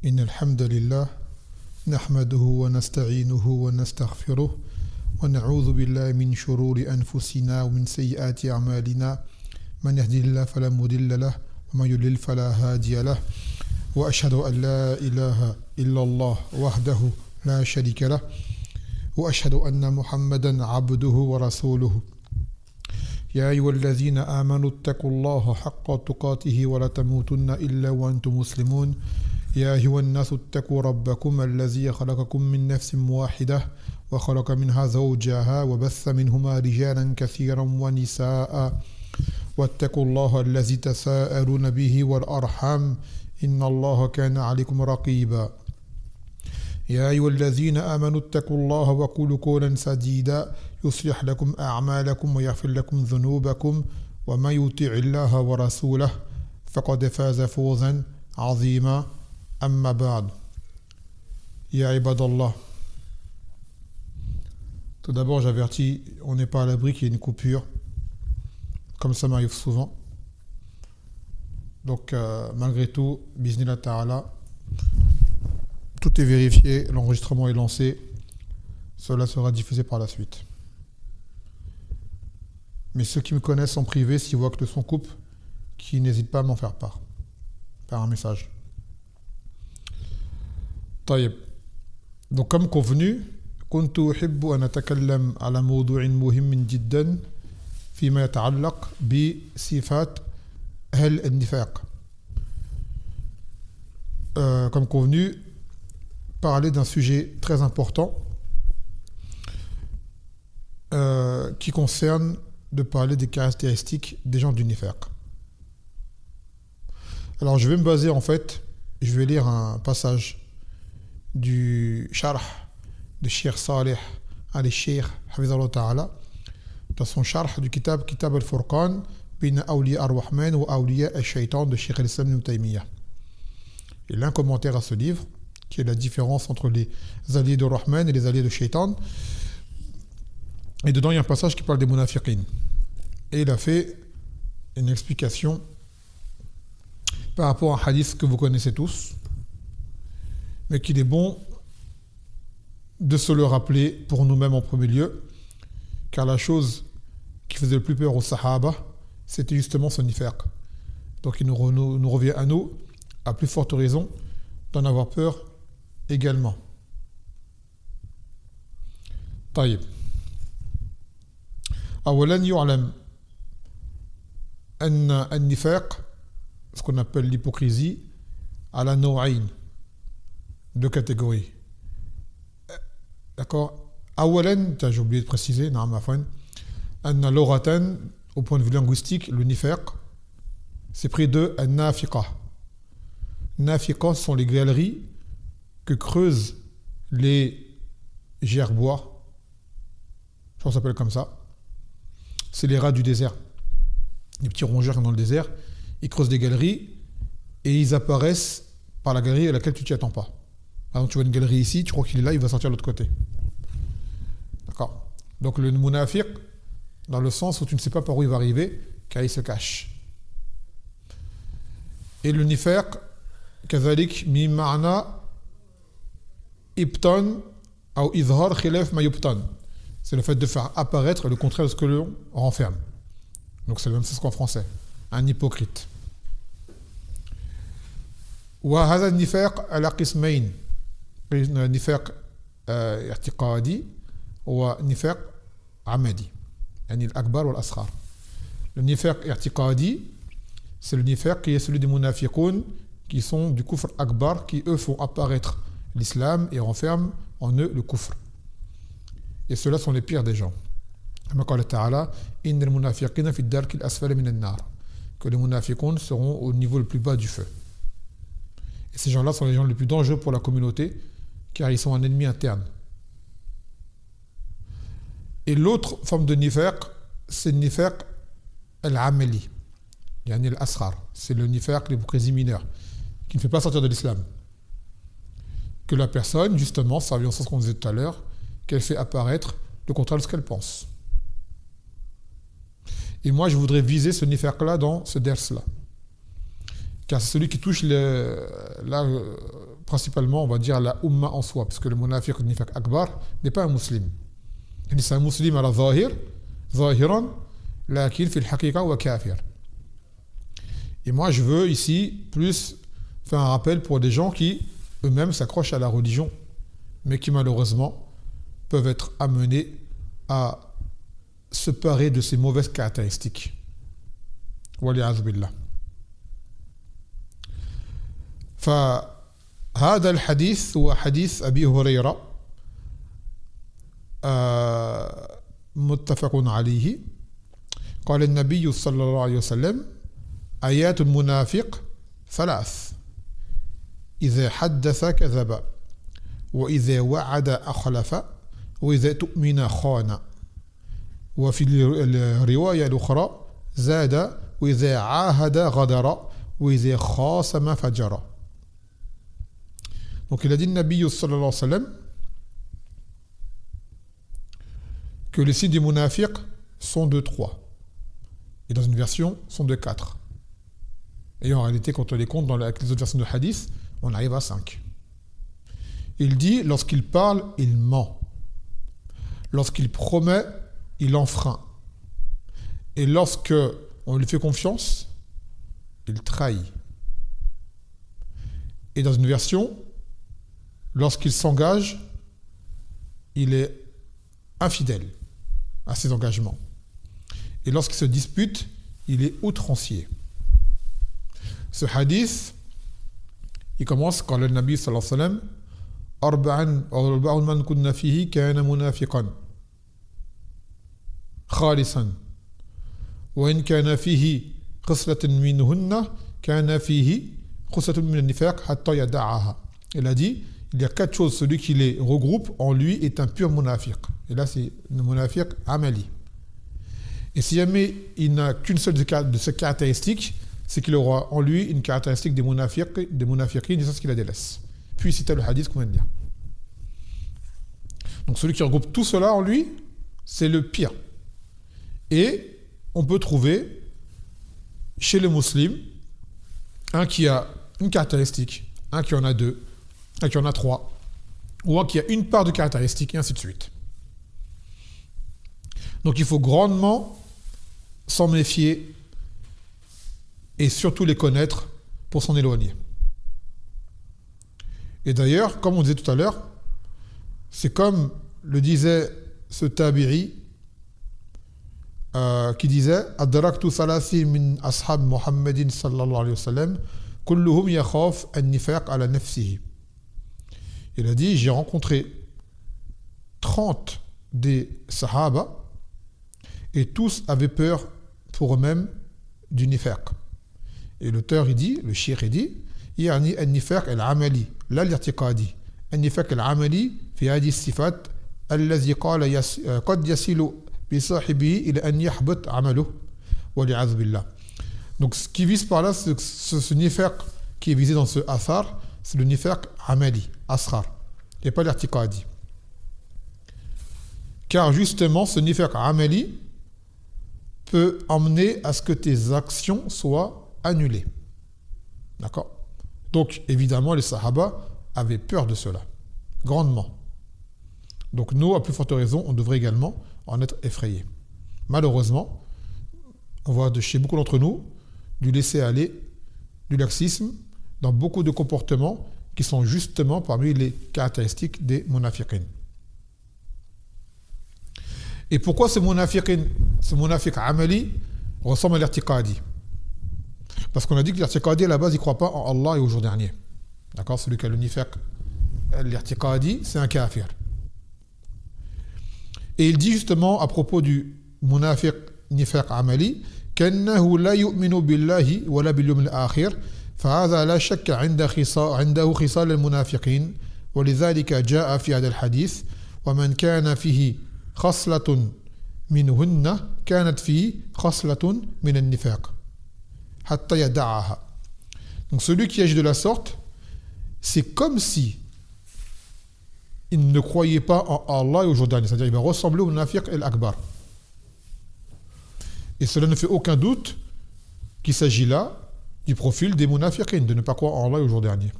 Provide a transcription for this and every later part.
إن الحمد لله نحمده ونستعينه ونستغفره ونعوذ بالله من شرور أنفسنا ومن سيئات أعمالنا من يهده الله فلا مضل له ومن يضلل فلا هادي له وأشهد أن لا إله إلا الله وحده لا شريك له وأشهد أن محمدا عبده ورسوله يا أيها الذين آمنوا اتقوا الله حق تقاته ولا تموتن إلا وأنتم مسلمون يا أيها الناس اتقوا ربكم الذي خلقكم من نفس واحدة وخلق منها زوجها وبث منهما رجالا كثيرا ونساء واتقوا الله الذي تساءلون به والأرحام إن الله كان عليكم رقيبا يا أيها الذين آمنوا اتقوا الله وقولوا قولا سديدا يصلح لكم أعمالكم ويغفر لكم ذنوبكم ومن يطع الله ورسوله فقد فاز فوزا عظيما أما بعد يا عباد الله. Tout d'abord, j'avertis, on n'est pas à l'abri qu'il y ait une coupure, comme ça m'arrive souvent. Donc, malgré tout, bismillah ta'ala, tout est vérifié, l'enregistrement est lancé, cela sera diffusé par la suite. Mais ceux qui me connaissent en privé, s'ils voient que le son coupe, qui n'hésitent pas à m'en faire part, par un message. طيب. Donc, comme convenu, كنت أحب أن أتكلم على موضوع مهم جدا فيما يتعلق بصفات أهل النفاق. Comme convenu, parler d'un sujet très important qui concerne de parler des caractéristiques des gens du nifaq. Alors je vais me baser en fait, je vais lire un passage du Sharh de Cheikh Saleh al-Sheikh Hafizahullah Ta'ala dans son Sharh du Kitab al-Furqan Bina Awliya ar-Rahman wa Awliya al-Shaytan de Cheikh al-Islam Ibn Taymiyyah. Il a un commentaire à ce livre qui est la différence entre les alliés de Rahman et les alliés de Shaitan. Et dedans, il y a un passage qui parle des munafiqin. Et il a fait une explication par rapport à un hadith que vous connaissez tous, mais qu'il est bon de se le rappeler pour nous-mêmes en premier lieu, car la chose qui faisait le plus peur aux Sahaba, c'était justement ce nifaq. Donc il nous revient à nous, à plus forte raison, d'en avoir peur également. طيب. أولا يعلم أن النفاق, ce qu'on appelle l'hypocrisie, على نوعين, deux catégories. D'accord. أولا, j'ai oublié de préciser, نعم عفوا, أن لغة, au point de vue linguistique, le nifaq, c'est pris de النافقة. Nafiqa sont les galeries que creusent les gerbois. Je crois que ça s'appelle comme ça. C'est les rats du désert. Les petits rongeurs dans le désert, ils creusent des galeries et ils apparaissent par la galerie à laquelle tu t'y attends pas. Par exemple, tu vois une galerie ici, tu crois qu'il est là, il va sortir de l'autre côté. D'accord. Donc le munafiq, dans le sens où tu ne sais pas par où il va arriver, car il se cache. Et le nifaq, كذلك من معنى إبطان أو إظهار خلاف ما يبطن. C'est le fait de faire apparaître le contraire de ce que l'on renferme. Donc c'est le même sens qu'en français. Un hypocrite. وهذا النفاق على قسمين. نفاق اعتقادي ونفاق عمدي. يعني الأكبر والأصغر. Le nifaq اعتقادي, c'est le nifaq qui est celui des munafiqoun, qui sont du kufr akbar, qui eux font apparaître l'islam et renferment en eux le kufr. Et ceux-là sont les pires des gens. Comme قال تعالى إن المنافقين في الدرك الأسفل من النار, que les munafiqoun seront au niveau le plus bas du feu. Et ces gens-là sont les gens les plus dangereux pour la communauté, car ils sont un ennemi interne. Et l'autre forme de nifaq, c'est le nifaq al-amali, yani al-asghar, c'est le nifaq, l'hypocrisie mineure, qui ne fait pas sortir de l'islam. Que la personne, justement, ça revient au sens qu'on disait tout à l'heure, qu'elle fait apparaître le contraire de ce qu'elle pense. Et moi, je voudrais viser ce nifaq-là dans ce ders-là. Car c'est celui qui touche principalement, on va dire, la Ummah en soi, parce que le munafiq, le nifaq akbar, n'est pas un musulman. C'est un musulman à la zahir, zahiran, lakin fi al-haqiqa wa kafir. Et moi, je veux ici plus faire un rappel pour des gens qui eux-mêmes s'accrochent à la religion, mais qui malheureusement peuvent être amenés à se parer de ces mauvaises caractéristiques. Waliyaz billah. فهذا الحديث هو حديث أبي هريرة متفق عليه. قال النبي صلى الله عليه وسلم آيات المنافق ثلاث إذا حدث كذب وإذا وعد أخلف وإذا تؤمن خان وفي الرواية الأخرى زاد وإذا عاهد غدر وإذا خاصم فجر. Donc il a dit le Nabi sallallahu alayhi wa sallam que les signes des munafiq sont de 3. Et dans une version, sont de 4. Et en réalité, quand on les compte avec les autres versions de hadith, on arrive à 5. Il dit, lorsqu'il parle, il ment. Lorsqu'il promet, il enfreint. Et lorsque on lui fait confiance, il trahit. Et dans une version, lorsqu'il s'engage, il est infidèle à ses engagements. Et lorsqu'il se dispute, il est outrancier. Ce hadith, il commence quand le Nabi sallallahu alayhi wa sallam أربع من كنا فيه كان منافقا خالصا وإن كان فيه خصلة منهن كان فيه خصلة من النفاق حتى يدعها. Il a dit, il y a 4 choses, celui qui les regroupe en lui est un pur munafiq. Et là c'est le munafiq amali. Et si jamais il n'a qu'une seule de ces caractéristiques, c'est qu'il aura en lui une caractéristique des munafiqines, c'est ce qu'il la délaisse. Puis c'était le hadith qu'on vient de dire. Donc celui qui regroupe tout cela en lui, c'est le pire. Et on peut trouver chez les musulmans un qui a une caractéristique, un qui en a 2, un qui en a 3, ou un qui a une part de caractéristique, et ainsi de suite. Donc il faut grandement s'en méfier et surtout les connaître pour s'en éloigner. Et d'ailleurs, comme on disait tout à l'heure, c'est comme le disait ce tabi'i qui disait Adraktu thalathi min ashab Muhammadin sallallahu alayhi wa sallam kulluhum yakhaf an-nifaq ala nafsihi. Il a dit, j'ai rencontré 30 des sahaba et tous avaient peur pour eux-mêmes du nifaq. Et l'auteur, il dit, le cheikh, il dit يعني النفاق العملي لا الاعتقادي. النفاق العملي في هذه الصفات الذي قال قد يصل بصاحبه إلى أن يحبط عمله والعياذ بالله. Donc ce qui vise par là, ce nifaq qui est visé dans ce athar, c'est le nifaq amali, asghar, et pas l'artiqadi. Car justement, ce nifaq amali peut emmener à ce que tes actions soient annulées. D'accord ? Donc, évidemment, les sahaba avaient peur de cela, grandement. Donc, nous, à plus forte raison, on devrait également en être effrayés. Malheureusement, on voit de chez beaucoup d'entre nous du laisser-aller, du laxisme, dans beaucoup de comportements qui sont justement parmi les caractéristiques des munafiqin. Et pourquoi ce munafiq amali ressemble à l'irtiqadi? Parce qu'on a dit que l'irtiqadi à la base il ne croit pas en Allah et au jour dernier. D'accord? Celui qui a le nifaq, l'irtiqadi, c'est un kafir. Et il dit justement à propos du munafiq nifaq amali كأنه لا يؤمن بالله ولا باليوم الآخر فهذا لا شك عنده خصال المنافقين ولذلك جاء في هذا الحديث ومن كان فيه خصلة منهن كانت فيه خصلة من النفاق حتى يدعها. Donc celui qui agit de la sorte, c'est comme si il ne croyait pas en Allah et au jour dernier, c'est-à-dire il va ressembler au munafiq al-akbar. Et cela ne fait aucun doute qu'il s'agit là du profil des munafiqin, de ne pas croire en Allah et au jour dernier.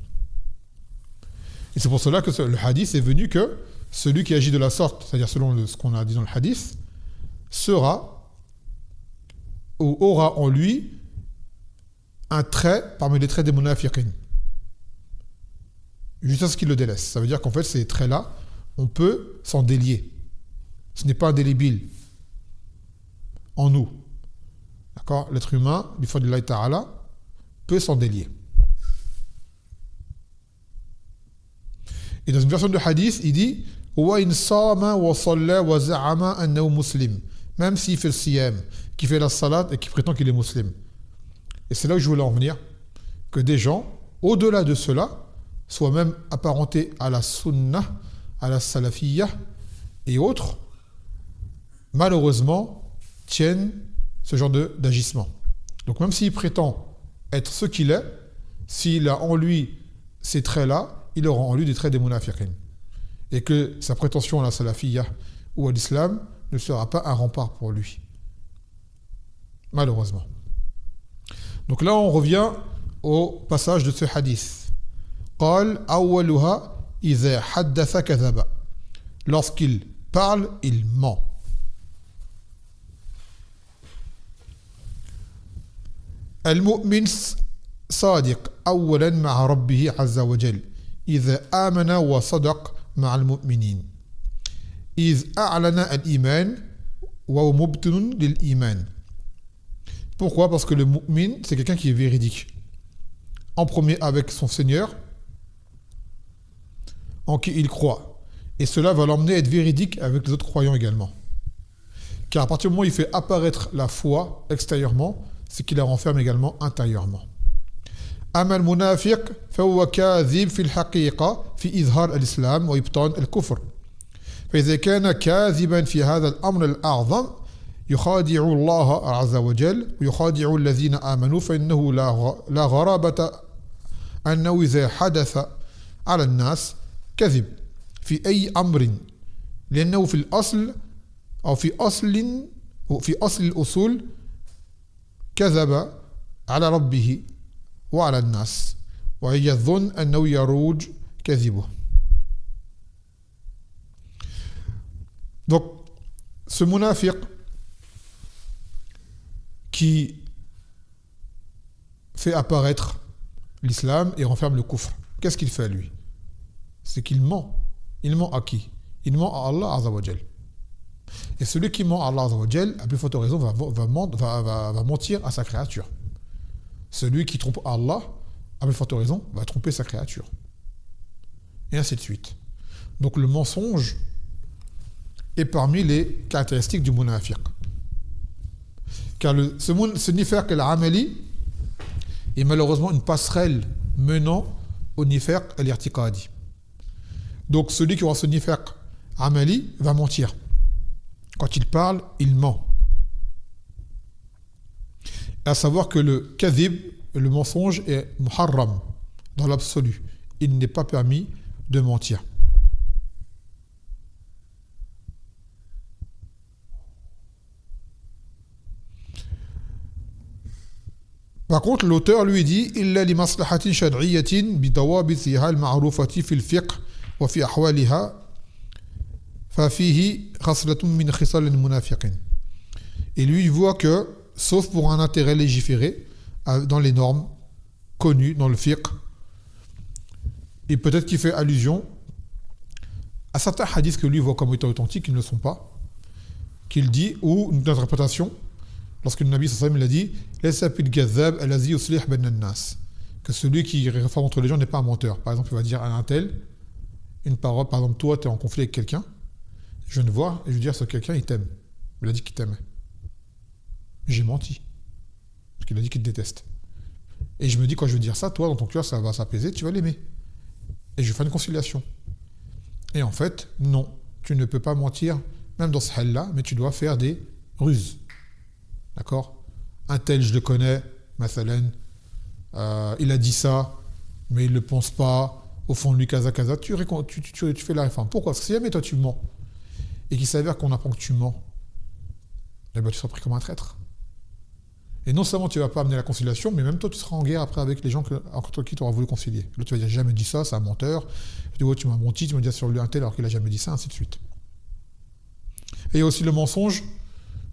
Et c'est pour cela que le hadith est venu que celui qui agit de la sorte, c'est-à-dire selon ce qu'on a dit dans le hadith, sera ou aura en lui un trait parmi les traits des munafiqin. Jusqu'à ce qu'il le délaisse. Ça veut dire qu'en fait, ces traits-là, on peut s'en délier. Ce n'est pas indélébile en nous. D'accord ? L'être humain, bifadlillahi ta'ala, peut s'en délier. Et dans une version de hadith, il dit wa in sama wa salla wa za'ama annahu muslim. Même s'il fait le siyam, qui fait la salat et qui prétend qu'il est musulman. Et c'est là où je voulais en venir, que des gens, au-delà de cela, soient même apparentés à la sunnah, à la salafiyya et autres, malheureusement, tiennent ce genre d'agissement. Donc même s'il prétend être ce qu'il est, s'il a en lui ces traits-là, il aura en lui des traits des munafiqin. Et que sa prétention à la salafiyya ou à l'islam ne sera pas un rempart pour lui. Malheureusement. Donc là, on revient au passage de ce hadith. قال أولها إذا حدث كذب. Lorsqu'il parle, il ment. المؤمن صادق أولا مع ربه عز وجل إذا آمن وصدق مع المؤمنين إذ أعلن الإيمان وهو مبطن للإيمان. Pourquoi ? Parce que le mu'min, c'est quelqu'un qui est véridique. En premier avec son Seigneur, en qui il croit. Et cela va l'emmener à être véridique avec les autres croyants également. Car à partir du moment où il fait apparaître la foi extérieurement, c'est qu'il la renferme également intérieurement. أما المنافق فهو كاذب في الحقيقة في إظهار الإسلام وإبطان الكفر. فإذا كان كاذبا في هذا الأمر الأعظم يخادع الله عز وجل ويخادع الذين آمنوا فإنه لا غرابة أنه إذا حدث على الناس كذب في أي أمر لأنه في الأصل أو في أصل الأصول كذب على ربه وعلى الناس ويظن أنه يروج كذبه. Donc, ce munafiq qui fait apparaître l'islam et renferme le kufr, qu'est-ce qu'il fait lui ? C'est qu'il ment. Il ment à qui ? Il ment à Allah Azza wa Jal. Et celui qui ment à Allah Azza wa Jal, à plus forte raison, va mentir à sa créature. Celui qui trompe Allah, à plus forte raison, va tromper sa créature. Et ainsi de suite. Donc le mensonge est parmi les caractéristiques du munafiq. Car ce nifaq al-amali est malheureusement une passerelle menant au nifaq al-irtiqadi. Donc celui qui aura ce nifaq amali va mentir. Quand il parle, il ment. À savoir que le kadhib, le mensonge, est muharram dans l'absolu. Il n'est pas permis de mentir. Par contre, l'auteur lui dit إلا لمصلحة شرعية بضوابطها المعروفة في الفقه وفي أحوالها ففيه خصلة من خصال المنافقين. Et lui, il voit que, sauf pour un intérêt légiféré, dans les normes connues, dans le fiqh, et peut-être qu'il fait allusion à certains hadiths que lui voit comme étant authentiques, qui ne le sont pas, qu'il dit, ou une interprétation, lorsque le Nabi sallallahu alayhi wa sallam a dit que celui qui réforme entre les gens n'est pas un menteur. Par exemple, il va dire à un tel une parole, par exemple, toi, tu es en conflit avec quelqu'un, je viens de voir, et je veux dire, ce quelqu'un, il t'aime. Il a dit qu'il t'aimait. J'ai menti. Parce qu'il a dit qu'il te déteste. Et je me dis, quand je veux dire ça, toi, dans ton cœur, ça va s'apaiser, tu vas l'aimer. Et je fais une conciliation. Et en fait, non, tu ne peux pas mentir, même dans ce hal-là, mais tu dois faire des ruses. D'accord ? Un tel, je le connais, mathalan, il a dit ça, mais il ne le pense pas, au fond de lui, kaza, tu fais la réforme. Pourquoi ? Parce que si jamais toi tu mens, et qu'il s'avère qu'on apprend que tu mens, eh ben, tu seras pris comme un traître. Et non seulement tu ne vas pas amener la conciliation, mais même toi, tu seras en guerre après avec les gens contre qui tu auras voulu concilier. Là, tu vas dire, j'ai jamais dit ça, c'est un menteur. Tu dis, ouais, tu m'as menti, tu m'as dit sur lui un tel alors qu'il n'a jamais dit ça, ainsi de suite. Et il y a aussi le mensonge,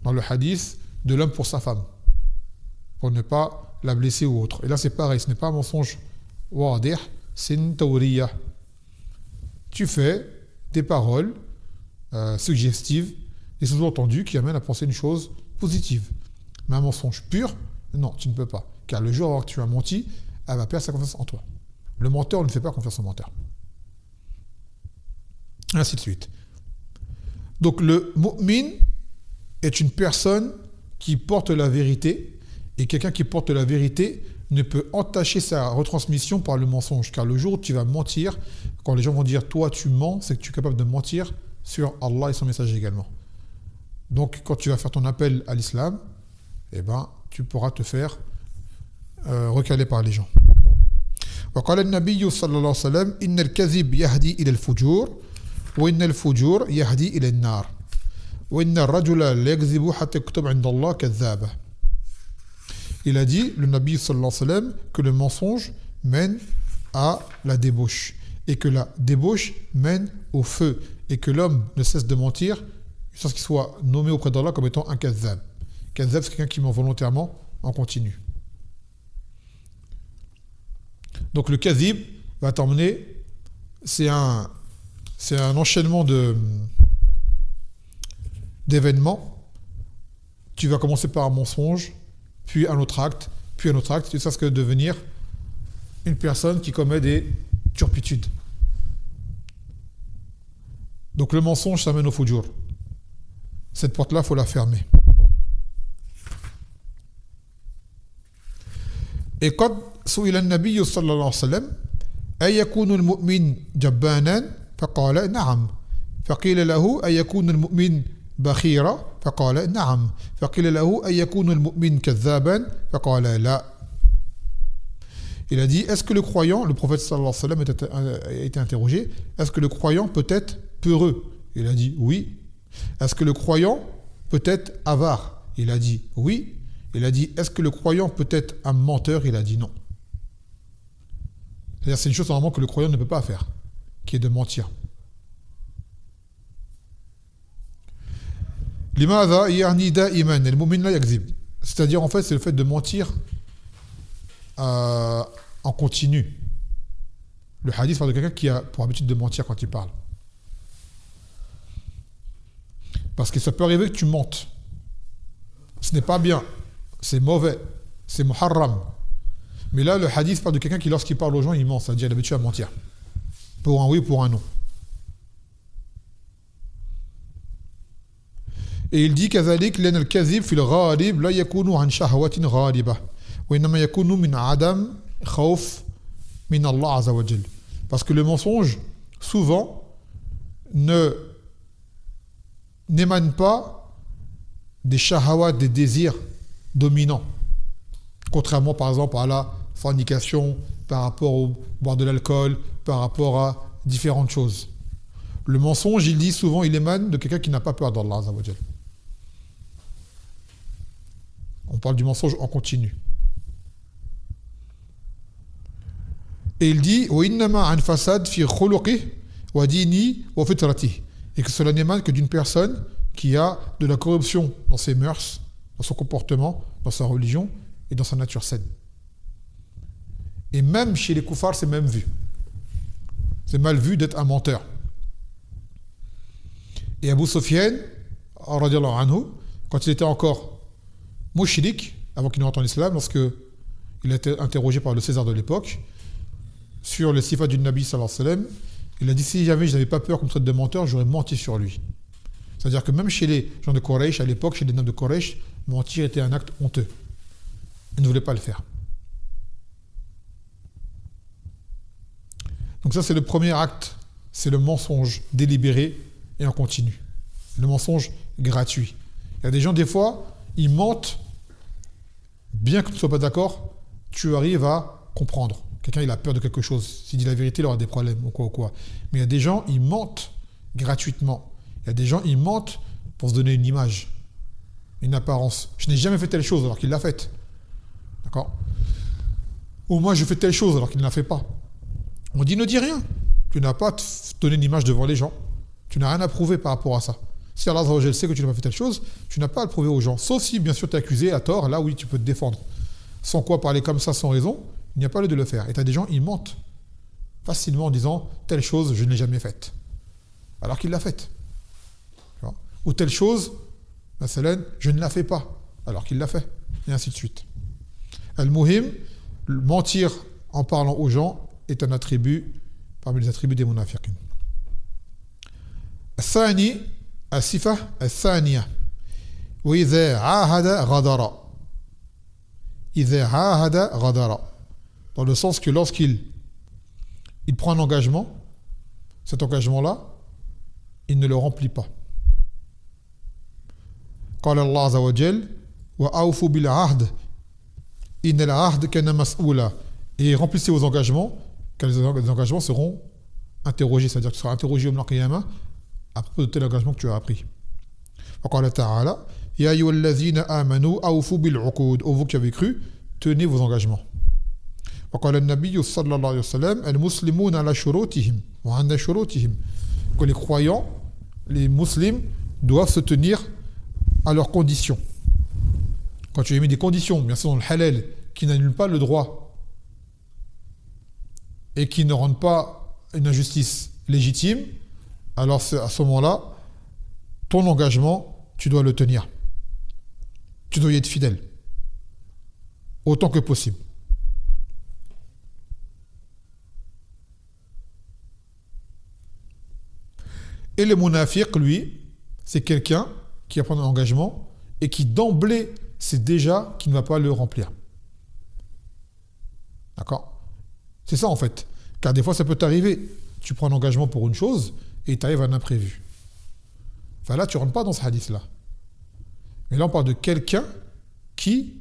dans le hadith, de l'homme pour sa femme, pour ne pas la blesser ou autre. Et là, c'est pareil, ce n'est pas un mensonge wadih, c'est une tawriya. Tu fais des paroles suggestives, des sous-entendus qui amènent à penser une chose positive. Mais un mensonge pur, non, tu ne peux pas. Car le jour où tu as menti, elle va perdre sa confiance en toi. Le menteur ne fait pas confiance au menteur. Ainsi de suite. Donc le mu'min est une personne qui porte la vérité, et quelqu'un qui porte la vérité ne peut entacher sa retransmission par le mensonge. Car le jour où tu vas mentir, quand les gens vont dire toi tu mens, c'est que tu es capable de mentir sur Allah et son message également. Donc quand tu vas faire ton appel à l'islam, eh ben, tu pourras te faire recaler par les gens. وقال النبي صلى الله عليه وسلم إن الكذب يهدي إلى الفجور وإن الفجور يهدي إلى النار وإن الرجل لا يكذب حتى يكتب عند الله كذابا. Il a dit, le Nabi sallallahu alayhi wa sallam, que le mensonge mène à la débauche et que la débauche mène au feu et que l'homme ne cesse de mentir jusqu'à ce qu'il soit nommé auprès d'Allah comme étant un kazzab. Kazzab, c'est quelqu'un qui ment volontairement en continu. Donc le kazib va t'emmener, c'est un enchaînement d'événements. Tu vas commencer par un mensonge, puis un autre acte, jusqu'à ce que devenir une personne qui commet des turpitudes. Donc le mensonge, ça mène au fujur. Cette porte-là, il faut la fermer. Et quand سئل النبي صلى الله عليه وسلم أيكون المؤمن جبانا فقال نعم فقيل له أيكون المؤمن بخيرا فقال نعم فقيل له أيكون المؤمن كذابا فقال لا. Il a dit, est-ce que le croyant, le prophète sallallahu alayhi wa sallam a été interrogé, est-ce que le croyant peut être peureux? Il a dit oui. Est-ce que le croyant peut être avare? Il a dit oui. Il a dit, est-ce que le croyant peut être un menteur? Il a dit non. C'est-à-dire, c'est une chose normalement que le croyant ne peut pas faire, qui est de mentir. C'est-à-dire, en fait, c'est le fait de mentir en continu. Le hadith parle de quelqu'un qui a pour habitude de mentir quand il parle. Parce que ça peut arriver que tu mentes. Ce n'est pas bien. C'est mauvais. C'est muharram. Mais là, le hadith parle de quelqu'un qui, lorsqu'il parle aux gens, il ment. C'est-à-dire, il est habitué à mentir. Pour un oui, pour un non. Et il dit كذلك لأن الكذب في الغالب لا يكون عن شهوة غالبة وإنما يكون من عدم خوف من الله عز وجل. Parce que le mensonge, souvent, n'émane pas des shahawat, des désirs dominants. Contrairement, par exemple, à la fornication, par rapport au boire de l'alcool, par rapport à différentes choses. Le mensonge, il dit souvent, il émane de quelqu'un qui n'a pas peur d'Allah Azza wa Jal. On parle du mensonge en continu. Et il dit وَإِنَّمَا عَنْ فَسَادٍ فِي خُلُقِهِ وَدِينِهِ وَفِطْرَتِهِ. Et que cela n'émane que d'une personne qui a de la corruption dans ses mœurs, dans son comportement, dans sa religion et dans sa nature saine. Et même chez les koufars, c'est même vu. C'est mal vu d'être un menteur. Et Abu Sufyan, radiyallahu anhu, quand il était encore mushrik, avant qu'il ne rentre en islam, lorsque il a été interrogé par le César de l'époque sur les sifat du Nabi sallallahu alayhi wa sallam, il a dit, si jamais je n'avais pas peur qu'on me traite de menteur, j'aurais menti sur lui. C'est-à-dire que même chez les gens de Quraysh, à l'époque, chez les nobles de Quraysh, mentir était un acte honteux. Ils ne voulaient pas le faire. Donc ça, c'est le premier acte, c'est le mensonge délibéré et en continu. Le mensonge gratuit. Il y a des gens, des fois, ils mentent, bien que tu ne sois pas d'accord, tu arrives à comprendre. Quelqu'un, il a peur de quelque chose. S'il dit la vérité, il aura des problèmes ou quoi. Mais il y a des gens, ils mentent gratuitement. Il y a des gens, ils mentent pour se donner une image, une apparence. Je n'ai jamais fait telle chose alors qu'il l'a faite. D'accord? Ou moi je fais telle chose alors qu'il ne la fait pas. On dit ne dis rien. Tu n'as pas donné une image devant les gens. Tu n'as rien à prouver par rapport à ça. Si Allah sait que tu n'as pas fait telle chose, tu n'as pas à le prouver aux gens. Sauf si bien sûr tu es accusé à tort, là oui tu peux te défendre. Sans quoi parler comme ça sans raison, il n'y a pas lieu de le faire. Et tu as des gens, ils mentent facilement en disant telle chose je ne l'ai jamais faite. Alors qu'il l'a faite. Ou telle chose, je ne la fais pas, alors qu'il l'a fait. Et ainsi de suite. Al-Muhim, mentir en parlant aux gens est un attribut parmi les attributs des munafiqin. الثاني الصفة الثانية وإذا عاهد غدر. إذا عاهد غدر. Dans le sens que lorsqu'il prend un engagement, cet engagement-là, il ne le remplit pas. قال الله عز وجل وأوفوا بالعهد إن العهد كان مسؤولا. Et remplissez vos engagements, car les engagements seront interrogés, c'est-à-dire que tu seras interrogé au Yawm al-Qiyamah à propos de tel engagement que tu as appris. وقال تعالى يا أيها الذين آمنوا أوفوا بالعقود. Ô vous qui avez cru, tenez vos engagements. وقال النبي صلى الله عليه وسلم المسلمون على شروطهم وعند شروطهم. Que les croyants, les musulmans, doivent se tenir à leurs conditions. Quand tu as mis des conditions, bien sûr dans le halal, qui n'annulent pas le droit et qui ne rendent pas une injustice légitime, alors à ce moment-là, ton engagement, tu dois le tenir. Tu dois y être fidèle, autant que possible. Et le munafiq, lui, c'est quelqu'un qui va prendre un engagement et qui d'emblée sait déjà qu'il ne va pas le remplir. D'accord? C'est ça en fait. Car des fois ça peut t'arriver. Tu prends un engagement pour une chose et il t'arrive un imprévu. Enfin là tu ne rentres pas dans ce hadith-là. Mais là on parle de quelqu'un qui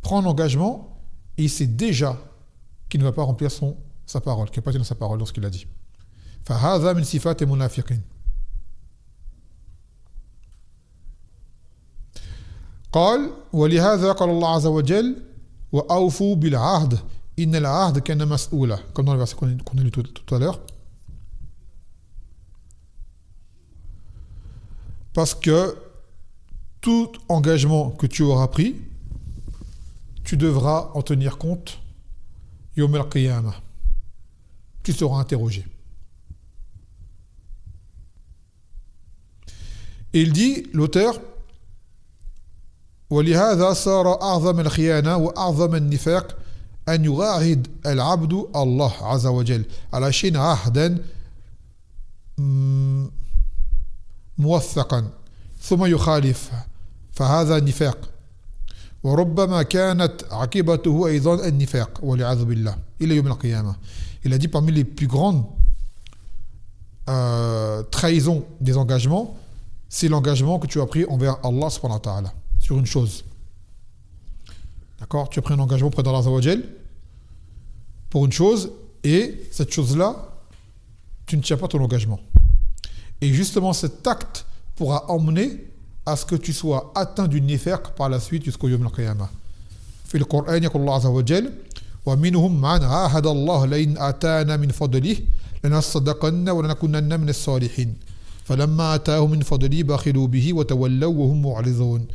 prend un engagement et il sait déjà qu'il ne va pas remplir sa parole, qu'il n'a pas tenu sa parole lorsqu'il a dit. فَهَذَا مِنْ صِفَاتِ الْمُنَافِقِينَ. قال ولهذا قال الله عز وجل وأوفوا بالعهد إن العهد كان مسؤولا, comme dans le verset qu'on a lu tout à l'heure. Parce que tout engagement que tu auras pris, tu devras en tenir compte Yawm al-Qiyamah. Tu seras interrogé. Et il dit, l'auteur, ولهذا صار أعظم الخيانة وأعظم النفاق أن يعاهد العبد الله عز وجل على شيء عهدا موثقا ثم يخالف فهذا نفاق وربما كانت عاقبته أيضا النفاق والعياذ بالله إلى يوم القيامة. Il a dit parmi les plus grandes trahisons des engagements, c'est l'engagement que tu as pris envers Allah subhanahu wa ta'ala sur une chose. D'accord? Tu as pris un engagement auprès d'Allah Azza wa Jal pour une chose et cette chose-là, tu ne tiens pas ton engagement. Et justement, cet acte pourra emmener à ce que tu sois atteint du nifaq par la suite jusqu'au Yawm al-Qiyamah. في القرآن يقول الله عز وجل ومنهم من عاهد الله لئن آتانا من فضله لنصدقن ولنكونن من الصالحين فلما آتاهم من فضله بخلوا به وتولوا وهم معرضون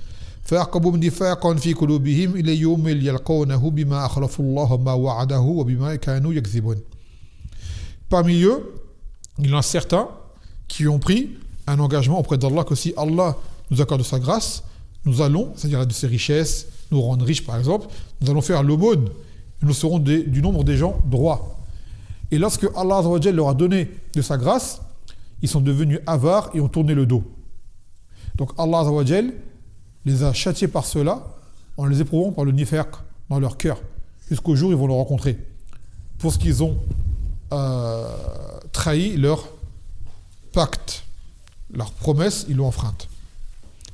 فأعقبوا نفاقا في قلوبهم إلى يوم يلقونه بما أخلفوا الله ما وعده وبما كانوا يكذبون. Parmi eux, il y en a certains qui ont pris un engagement auprès d'Allah que si Allah nous accorde sa grâce, nous allons, c'est-à-dire de ses richesses, nous rendre riches par exemple, nous allons faire l'aumône, nous serons du nombre des gens droits. Et lorsque Allah Azza wa Jal leur a donné de sa grâce, ils sont devenus avares et ont tourné le dos. Donc Allah Azza wa Jal les a châtiés par cela en les éprouvant par le nifaq dans leur cœur, jusqu'au jour où ils vont le rencontrer. Pour ce qu'ils ont trahi leur pacte, leur promesse, ils l'ont enfreinte.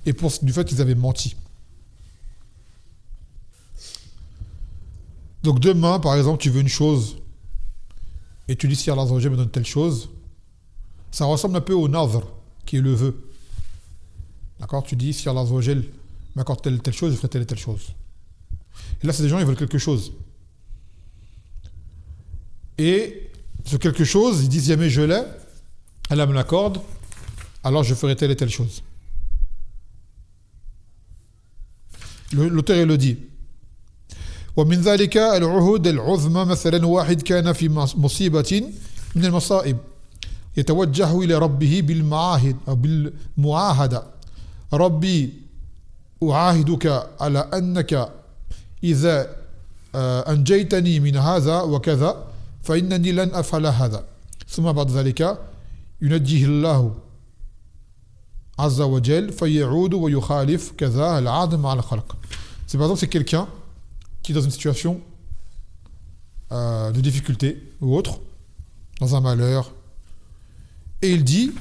Et du fait qu'ils avaient menti. Donc demain, par exemple, tu veux une chose et tu dis si Allah Azza wa Jal me donne telle chose, ça ressemble un peu au nadhr, qui est le vœu. D'accord? Tu dis si Allah Azza wa Jal m'accorde telle chose, je ferai telle et telle chose. Et là, c'est des gens, ils veulent quelque chose. Et ce quelque chose, ils disent, jamais je l'ai, Allah me l'accorde, alors je ferai telle et telle chose. L'auteur, il le dit. ومن ذلك العهود العظمى مثلا واحد كان في مصيبة من المصائب يتوجه إلى ربه بالمعاهد أو بالمعاهدة ربي أعاهدك على أنك إذا أنجيتني من هذا وكذا فإنني لن أفعل هذا ثم بعد ذلك ينجيه الله عز وجل فيعود ويخالف كذا العهد مع الخلق. C'est par exemple c'est quelqu'un qui est dans une situation de difficulté ou autre, dans un malheur, et il dit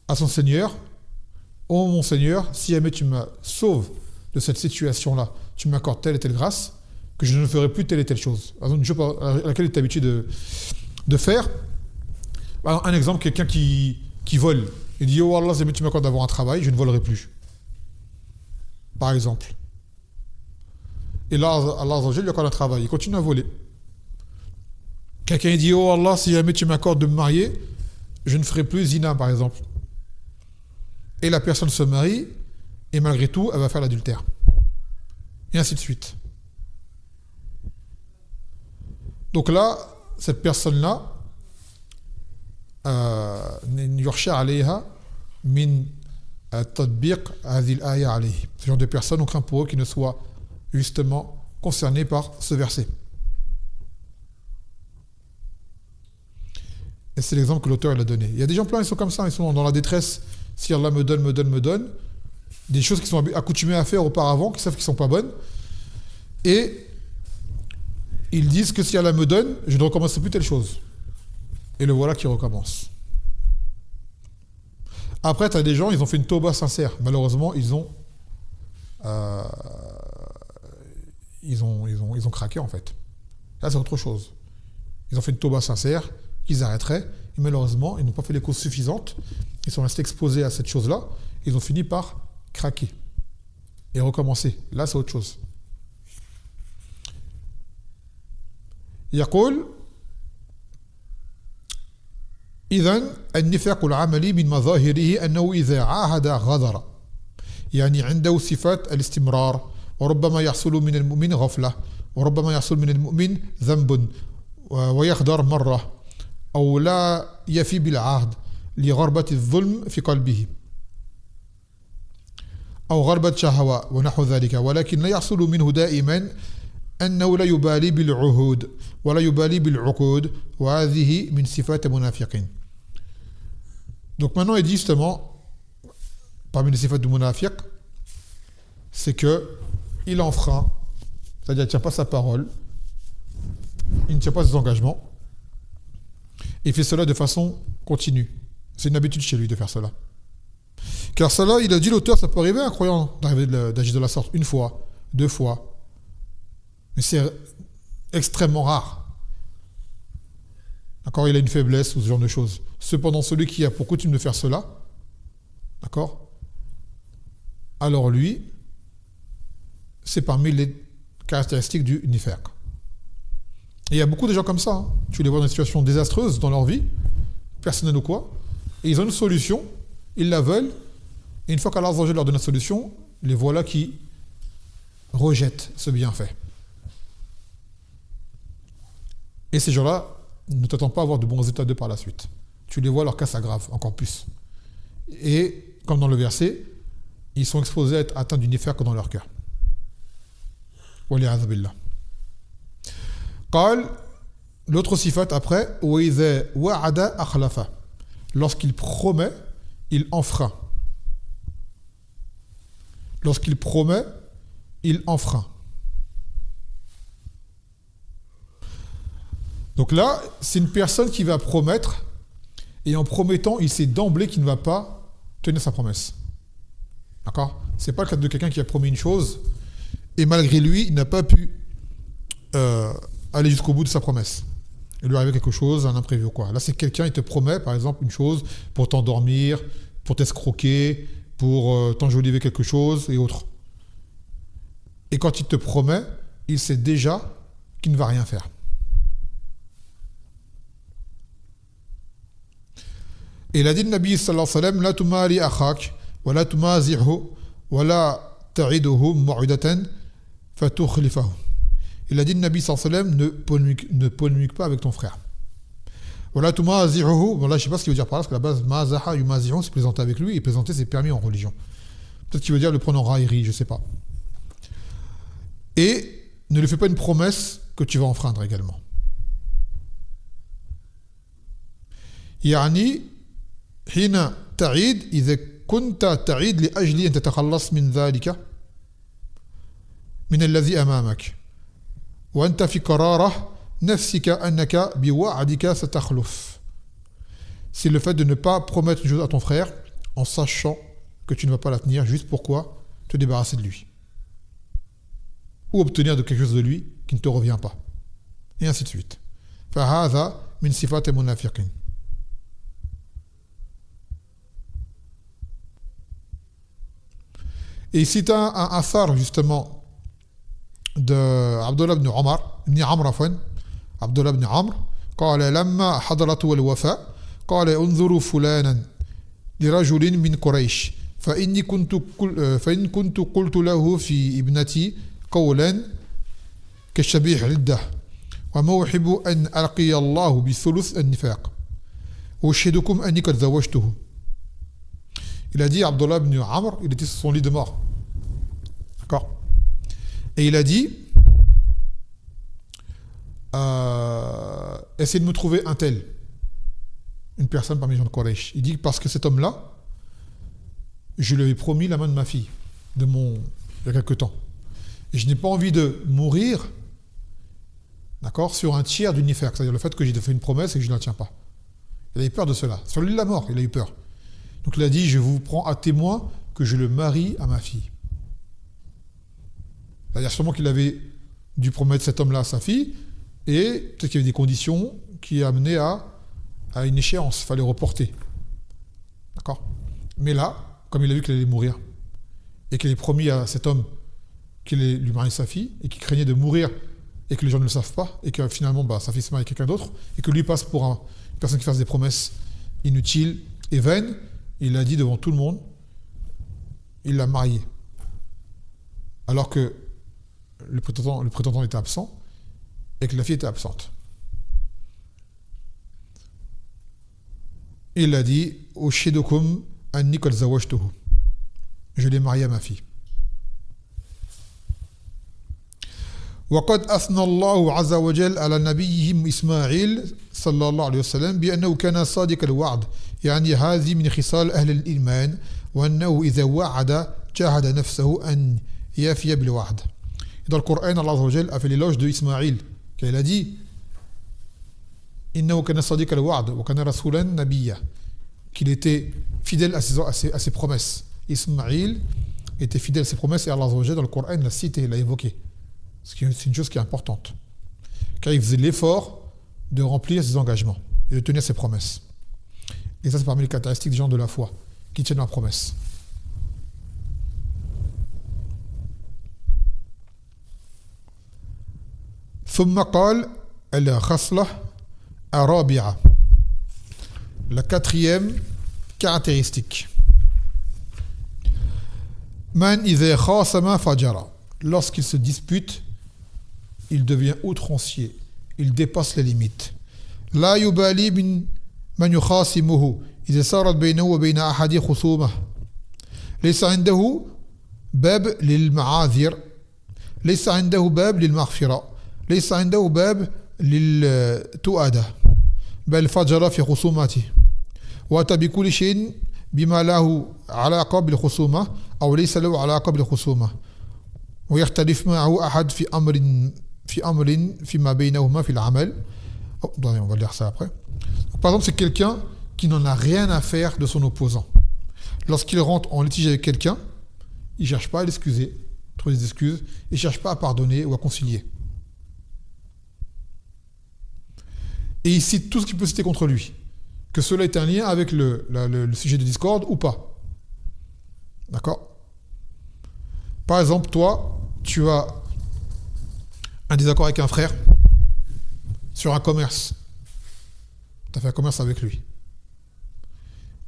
à son Seigneur, ô mon Seigneur, si jamais tu me sauves de cette situation-là, tu m'accordes telle et telle grâce, que je ne ferai plus telle et telle chose. Par exemple, une chose à laquelle il est habitué de faire. Un exemple, quelqu'un qui vole. Il dit, oh Allah, si jamais tu m'accordes d'avoir un travail, je ne volerai plus. Par exemple. Et là, Allah lui accorde un travail, il continue à voler. Quelqu'un dit, oh Allah, si jamais tu m'accordes de me marier, je ne ferai plus zina, par exemple. Et la personne se marie, et malgré tout, elle va faire l'adultère. Et ainsi de suite. Donc là, cette personne-là, يخشى عليها من تطبيق هذه الآية عليه. Ce genre de personnes, on craint pour eux qu'ils ne soient justement concernés par ce verset. Et c'est l'exemple que l'auteur a donné. Il y a des gens pleins, ils sont comme ça, ils sont dans la détresse. Si Allah me donne, des choses qu'ils sont accoutumés à faire auparavant, qu'ils savent qu'ils ne sont pas bonnes, et ils disent que si Allah me donne, je ne recommencerai plus telle chose. Et le voilà qui recommence. Après, tu as des gens, ils ont fait une tauba sincère. Malheureusement, ils ont craqué en fait. Là, c'est autre chose. Ils ont fait une tauba sincère, qu'ils arrêteraient, et malheureusement, ils n'ont pas fait les causes suffisantes. Ils sont restés exposés à cette chose-là. Ils ont fini par craquer et recommencer. Là, c'est autre chose. يقول إذن النفاق العملي من مظاهره أنه إذا عاهد غدر يعني عنده صفات الاستمرار وربما يحصل من المؤمن غفلة وربما يحصل من المؤمن ذنب ويغدر مرة أو لا يفي بالعهد لغربة الظلم في قلبه أو غربة شهوة ونحو ذلك ولكن لا يحصل منه دائما أنه لا يبالي بالعهود ولا يبالي بالعقود وهذه من صفات المنافقين. Donc maintenant il dit justement parmi les sifat du munafiq c'est que il enfreint, c'est-à-dire il ne tient pas sa parole, il ne tient pas ses engagements, il fait cela de façon continue. C'est une habitude chez lui de faire cela. Car cela, il a dit l'auteur, ça peut arriver à un croyant d'agir de la sorte une fois, deux fois. Mais c'est extrêmement rare. D'accord, il a une faiblesse ou ce genre de choses. Cependant, celui qui a pour coutume de faire cela, d'accord, alors lui, c'est parmi les caractéristiques du nifaq. Et il y a beaucoup de gens comme ça. Hein. Tu les vois dans des situations désastreuses dans leur vie, personnelle ou quoi, et ils ont une solution, ils la veulent, et une fois qu'Allah leur donne la solution, les voilà qui rejettent ce bienfait. Et ces gens-là ne t'attendent pas à avoir de bons résultats d'eux par la suite. Tu les vois, leur cas s'aggrave encore plus. Et comme dans le verset, ils sont exposés à être atteints du nifaq dans leur cœur. Waliyadhu billah. Qal, l'autre sifat après, وَإِذَا وَعَدَ أَخْلَفَ. Lorsqu'il promet, il enfreint. Lorsqu'il promet, il enfreint. Donc là, c'est une personne qui va promettre, et en promettant, il sait d'emblée qu'il ne va pas tenir sa promesse. D'accord ? C'est pas le cas de quelqu'un qui a promis une chose, et malgré lui, il n'a pas pu aller jusqu'au bout de sa promesse. Il lui arrive quelque chose, un imprévu ou quoi. Là, c'est quelqu'un, il te promet, par exemple, une chose pour t'endormir, pour t'escroquer, pour t'enjoliver quelque chose et autres. Et quand il te promet, il sait déjà qu'il ne va rien faire. Et il a dit le Nabi sallallahu alayhi wa sallam, la tumari akhak, wa la tumazi'hu, wa la ta'iduhu mu'idatan, fatukhlifahu. Il a dit le Nabi sallallahu alayhi wa sallam, ne polémique pas avec ton frère. Wa la tumazi'hu, bon là je sais pas ce qu'il veut dire par là, parce que la base, mazaha yumazi'hu, c'est plaisanter avec lui, et plaisanter c'est permis en religion. Peut-être qu'il veut dire le prendre en raillerie, je sais pas. Et ne lui fais pas une promesse que tu vas enfreindre également. Yani, حين تعيد إذا كنت تعيد لأجل أن تتخلص من ذلك من الذي أمامك وأنت في قرارة نفسك أنك بوعدك ستخلف. C'est le fait de ne pas promettre une chose à ton frère en sachant que tu ne vas pas la tenir, juste pourquoi te débarrasser de lui ou obtenir de quelque chose de lui qui ne te revient pas, et ainsi de suite. فهذا من صفات المنافقين. Et ici, tu as un athar justement de Abdullah ibn Omar, ibn Amr عفوا, Abdullah ibn Amr, قال لما حضرته الوفاة قال انظروا فلانا لرجل من قريش فإن كنت قلت له في ابنتي قولا كالشبيح ردة وموحب أن ألقي الله بثلث النفاق وأشهدكم أني قد زوجته. Il a dit, Abdullah ibn Amr, il était sur son lit de mort. D'accord. Et il a dit, essayez de me trouver un tel, une personne parmi les gens de Quraysh. Il dit, parce que cet homme-là, je lui avais promis la main de ma fille, il y a quelque temps. Et je n'ai pas envie de mourir, d'accord, sur un tiers du nifaq, c'est-à-dire le fait que j'ai fait une promesse et que je ne la tiens pas. Il avait peur de cela. Sur l'île de la mort, il a eu peur. Donc il a dit, je vous prends à témoin que je le marie à ma fille. C'est-à-dire sûrement qu'il avait dû promettre cet homme-là à sa fille, et peut-être qu'il y avait des conditions qui amenaient à une échéance, il fallait reporter. D'accord. Mais là, comme il a vu qu'il allait mourir, et qu'il avait promis à cet homme qu'il allait lui marier sa fille, et qu'il craignait de mourir, et que les gens ne le savent pas, et que finalement sa fille se marie avec quelqu'un d'autre, et que lui passe pour une personne qui fasse des promesses inutiles et vaines, il l'a dit devant tout le monde, il l'a marié. Alors que le prétendant était absent et que la fille était absente. Il a dit, Ushidukum anni qad zawajtuhu. Je l'ai marié à ma fille. وقد أثنى الله عز وجل على نبيه إسماعيل صلى الله عليه وسلم بأنه كان صادق الوعد يعني هذه من خصال أهل الإيمان وأنه إذا وعد جاهد نفسه أن يفي بالوعد. Dans le Coran, Allah Azza wa Jal a fait l'éloge de Ismaïl, qu'il a dit إنه كان صادق الوعد وكان رسولا نبيا, qu'il était fidèle à ses promesses. Ismaïl était fidèle à ses promesses et Allah Azza wa Jal dans le Coran l'a cité, l'a évoqué. C'est une chose qui est importante. Car il faisait l'effort de remplir ses engagements et de tenir ses promesses. Et ça, c'est parmi les caractéristiques des gens de la foi, qui tiennent leurs promesses. ثم قال الخصلة الرابعة, la quatrième caractéristique. من إذا خاصم فجر, lorsqu'il se dispute, il devient outrancier, il dépasse les limites. لا يبالي من يخاصمه إذا صارت بينه وبين أحد خصومة. ليس عنده باب للمعاذير, ليس عنده باب للمغفرة, ليس عنده باب للتؤادة, بل فجر في خصوماته وأتى بكل شيء بما له علاقة بالخصومة أو ليس له علاقة بالخصومة ويختلف معه أحد في أمر فيما بينهما في العمل. On va lire ça après. Par exemple, c'est quelqu'un qui n'en a rien à faire de son opposant. Lorsqu'il rentre en litige avec quelqu'un, il ne cherche pas à l'excuser, trouver des excuses, il ne cherche pas à pardonner ou à concilier. Et il cite tout ce qu'il peut citer contre lui, que cela ait un lien avec le sujet de discorde ou pas. D'accord ? Par exemple, toi, tu as un désaccord avec un frère sur un commerce. Tu as fait un commerce avec lui.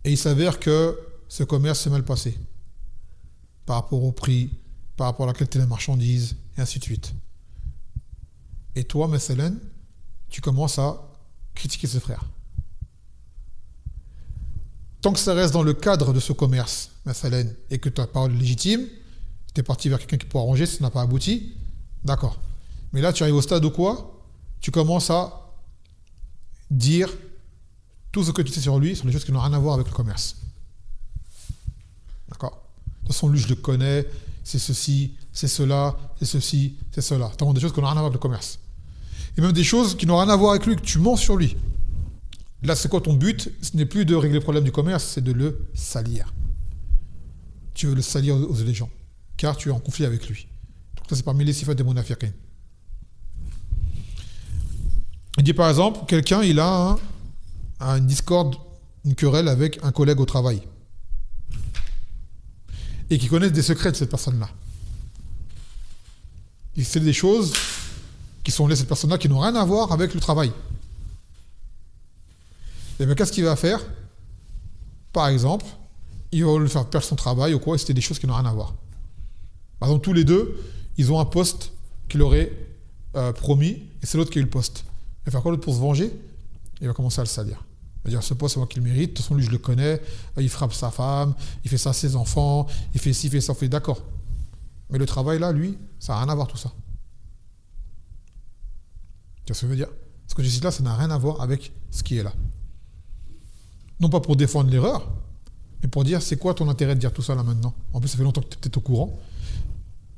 Et il s'avère que ce commerce s'est mal passé par rapport au prix, par rapport à la qualité de la marchandise, et ainsi de suite. Et toi, Messelen, tu commences à critiquer ce frère. Tant que ça reste dans le cadre de ce commerce, Messelen, et que ta parole est légitime, tu es parti vers quelqu'un qui peut arranger, si ça n'a pas abouti, d'accord. Mais là, tu arrives au stade où quoi? Tu commences à dire tout ce que tu sais sur lui, sur les choses qui n'ont rien à voir avec le commerce. D'accord? De toute façon, lui, je le connais, c'est ceci, c'est cela, c'est ceci, c'est cela. Tu as des choses qui n'ont rien à voir avec le commerce. Et même des choses qui n'ont rien à voir avec lui, que tu mens sur lui. Là, c'est quoi ton but? Ce n'est plus de régler le problème du commerce, c'est de le salir. Tu veux le salir aux yeux des gens, car tu es en conflit avec lui. Donc ça, c'est parmi les sifat des munafiqin. Il dit par exemple, quelqu'un, il a une discorde, une querelle avec un collègue au travail. Et qui connaissent des secrets de cette personne-là. Il sait des choses qui sont liées à cette personne-là qui n'ont rien à voir avec le travail. Et bien qu'est-ce qu'il va faire? Par exemple, il va lui faire perdre son travail ou quoi, et c'était des choses qui n'ont rien à voir. Par exemple, tous les deux, ils ont un poste qu'il aurait promis, et c'est l'autre qui a eu le poste. Il va faire quoi l'autre pour se venger? Il va commencer à le salir. Il va dire, ce poste, c'est moi qui le mérite, de toute façon, lui, je le connais, il frappe sa femme, il fait ça à ses enfants, il fait ci, il fait ça, il fait d'accord. Mais le travail, là, lui, ça n'a rien à voir tout ça. Tu vois ce que je veux dire? Ce que je cite là, ça n'a rien à voir avec ce qui est là. Non pas pour défendre l'erreur, mais pour dire, c'est quoi ton intérêt de dire tout ça là maintenant? En plus, ça fait longtemps que tu es peut-être au courant,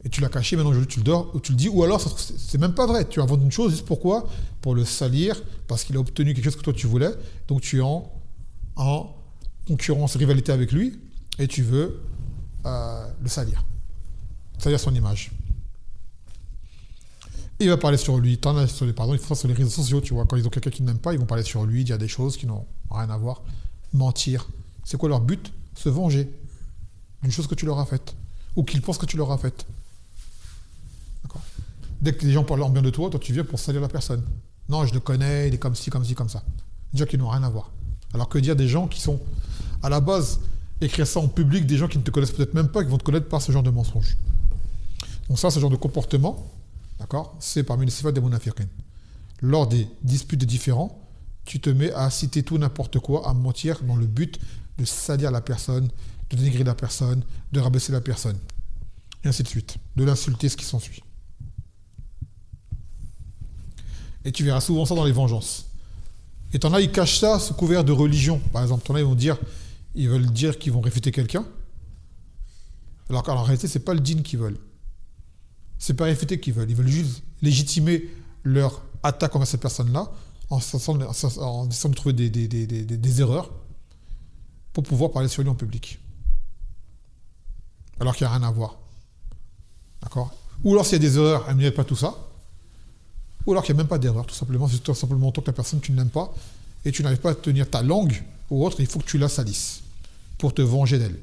et tu l'as caché, maintenant tu le dors, ou tu le dis, ou alors c'est même pas vrai, tu inventes une chose, juste pourquoi? Pour le salir, parce qu'il a obtenu quelque chose que toi tu voulais, donc tu es en concurrence, rivalité avec lui, et tu veux le salir. Salir son image. Et il va parler sur lui, ils font ça sur les réseaux sociaux, tu vois, quand ils ont quelqu'un qu'ils n'aiment pas, ils vont parler sur lui, dire des choses qui n'ont rien à voir, mentir. C'est quoi leur but? Se venger d'une chose que tu leur as faite, ou qu'ils pensent que tu leur as faite. D'accord. Dès que les gens parlent en bien de toi, toi tu viens pour salir la personne. Non, je le connais, il est comme ci, comme ci, comme ça. Des gens qui n'ont rien à voir. Alors que dire des gens qui sont, à la base, écrire ça en public, des gens qui ne te connaissent peut-être même pas, qui vont te connaître par ce genre de mensonge. Donc ça, ce genre de comportement, d'accord, c'est parmi les sifat des munafiqin. Lors des disputes différents, tu te mets à citer tout n'importe quoi, à mentir dans le but de salir la personne, de dénigrer la personne, de rabaisser la personne, et ainsi de suite, de l'insulter, ce qui s'ensuit. Et tu verras souvent ça dans les vengeances. Et t'en as, ils cachent ça sous couvert de religion. Par exemple, t'en as, ils veulent dire qu'ils vont réfuter quelqu'un, alors qu'en réalité, c'est pas le djinn qu'ils veulent. C'est pas réfuter qu'ils veulent. Ils veulent juste légitimer leur attaque envers cette personne-là en essayant de trouver des erreurs pour pouvoir parler sur lui en public. Alors qu'il n'y a rien à voir. D'accord? Ou alors s'il y a des erreurs, elle ne mérite pas tout ça. Ou alors qu'il n'y a même pas d'erreur, tout simplement. C'est tout simplement toi que la personne, tu ne l'aimes pas et tu n'arrives pas à tenir ta langue ou autre, il faut que tu la salisses pour te venger d'elle.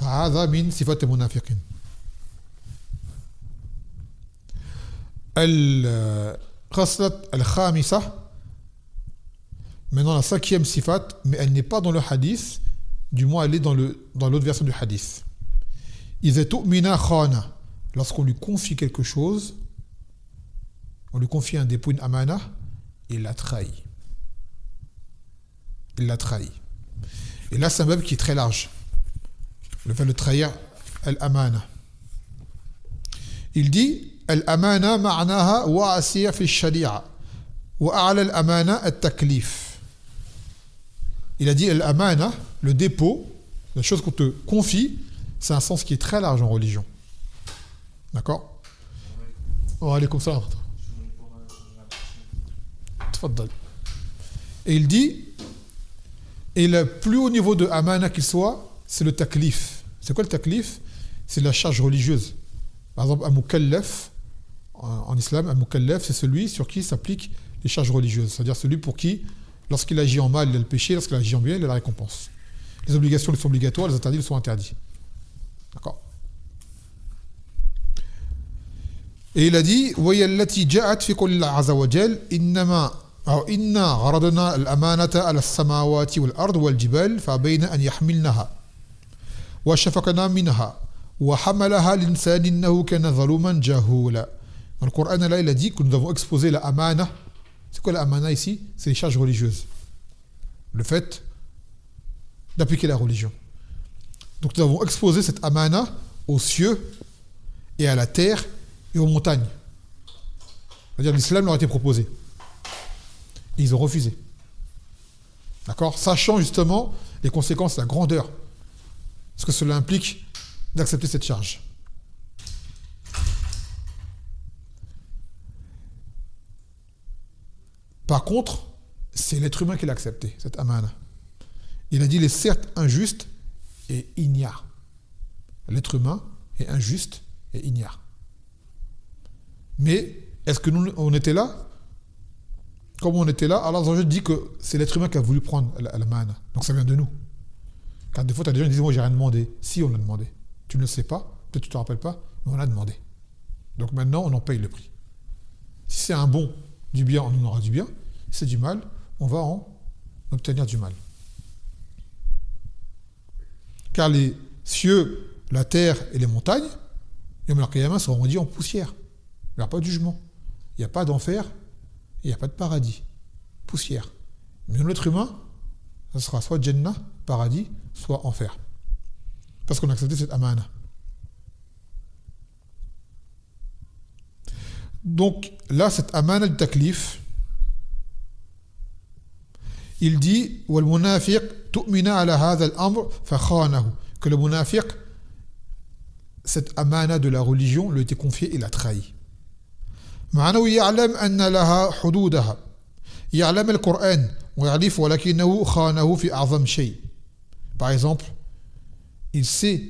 فهذا من صفات المنافقين. الخصلة الخامسة, maintenant la cinquième sifat, mais elle n'est pas dans le hadith, du moins elle est dans l'autre version du hadith. إذا تؤمن خان, lorsqu'on lui confie quelque chose, on lui confie un dépôt, une amana, il la trahit. Il la trahit. Et là, c'est un verbe qui est très large. Le fait de trahir al-amana. Il dit al-amana ma'naha wa'asiya fi shari'a wa a'la al-amana at-taklif. Il a dit al-amana, le dépôt, la chose qu'on te confie, c'est un sens qui est très large en religion. D'accord? On va aller comme ça. Et il dit, et le plus haut niveau de amana qu'il soit, c'est le taklif. C'est quoi le taklif? C'est la charge religieuse. Par exemple, un mukallaf, en islam, un mukallaf, c'est celui sur qui s'appliquent les charges religieuses. C'est-à-dire celui pour qui, lorsqu'il agit en mal, il a le péché, lorsqu'il agit en bien, il a la récompense. Les obligations sont obligatoires, les interdits sont interdits. D'accord? Et il a dit وهي التي جاءت في قول الله عز وجل إنما أو إنا عرضنا الأمانة على السماوات والأرض والجبال فأبين أن يحملنها وشفقنا منها وحملها الإنسان إنه كان ظلوما جهولا. Dans le Coran, là, il a dit que nous avons exposé la amana. C'est quoi la amana ici? C'est les charges religieuses. Le fait d'appliquer la religion. Donc nous avons exposé cette amana aux cieux et à la terre et aux montagnes. C'est-à-dire l'islam leur a été proposé. Et ils ont refusé. D'accord? Sachant justement les conséquences, la grandeur. Ce que cela implique d'accepter cette charge. Par contre, c'est l'être humain qui l'a accepté, cette amana. Il a dit, il est certes injuste et ignare. L'être humain est injuste et ignare. Mais, est-ce que nous, on était là? Comme on était là, Allah dit que c'est l'être humain qui a voulu prendre l'amana. Donc ça vient de nous. Car des fois, tu as des gens qui disent, moi, j'ai rien demandé. Si, on a demandé. Tu ne le sais pas, peut-être que tu ne te rappelles pas, mais on a demandé. Donc maintenant, on en paye le prix. Si c'est un bon, du bien, on en aura du bien. Si c'est du mal, on va en obtenir du mal. Car les cieux, la terre et les montagnes, Yom al-Qiyamah seront rendus en poussière. Il n'y a pas de jugement. Il n'y a pas d'enfer. Il n'y a pas de paradis. Poussière. Mais l'être humain, ce sera soit Jannah, paradis, soit enfer. Parce qu'on a accepté cette amana. Donc là, cette amana du taklif, il dit وَالْمُنَافِقْ تُؤْمِنَ عَلَى هَذَا الْأَمْرِ فَخَانَهُ, que le munafiq, cette amana de la religion, lui a été confiée et l'a trahi. معناه يعلم أن لها حدودها يعلم القرآن ويعرف ولكنه خانه في أعظم شيء. Par exemple, il sait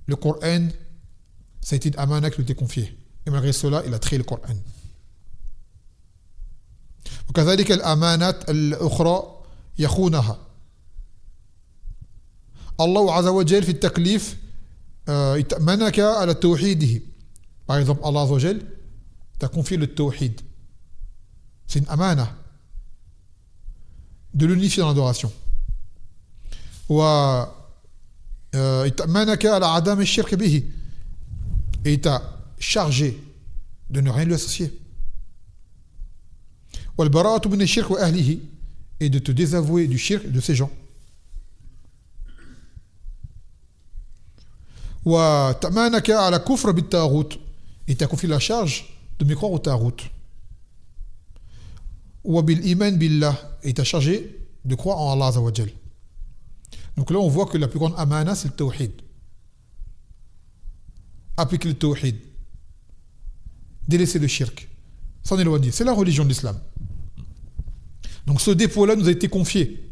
le Coran, ça a été une amana qui lui a été confiée. Et malgré cela, il a trahi le Coran. وكذلك الأمانات الأخرى يخونها. الله عز وجل في التكليف يتأمنك على توحيده. Par exemple, Allah عز وجل t'a confié le tawhid. C'est une amana de l'unifier dans l'adoration. ويتأمنك على عدم الشرك به. Et il t'a chargé de ne rien lui associer. والبراءة من الشرك وأهله, et de te désavouer du shirk et de ces gens. وتأمنك على كفر بالطاغوت, et t'a confié la charge de mécroire au tarout. وبالإيمان بالله, et t'a chargé de croire en Allah Azza wa Jal. Donc là on voit que la plus grande amana c'est le tawhid. Appliquer le tawhid, délaisser le shirk, s'en éloigner, c'est la religion de l'islam. Donc ce dépôt-là nous a été confié.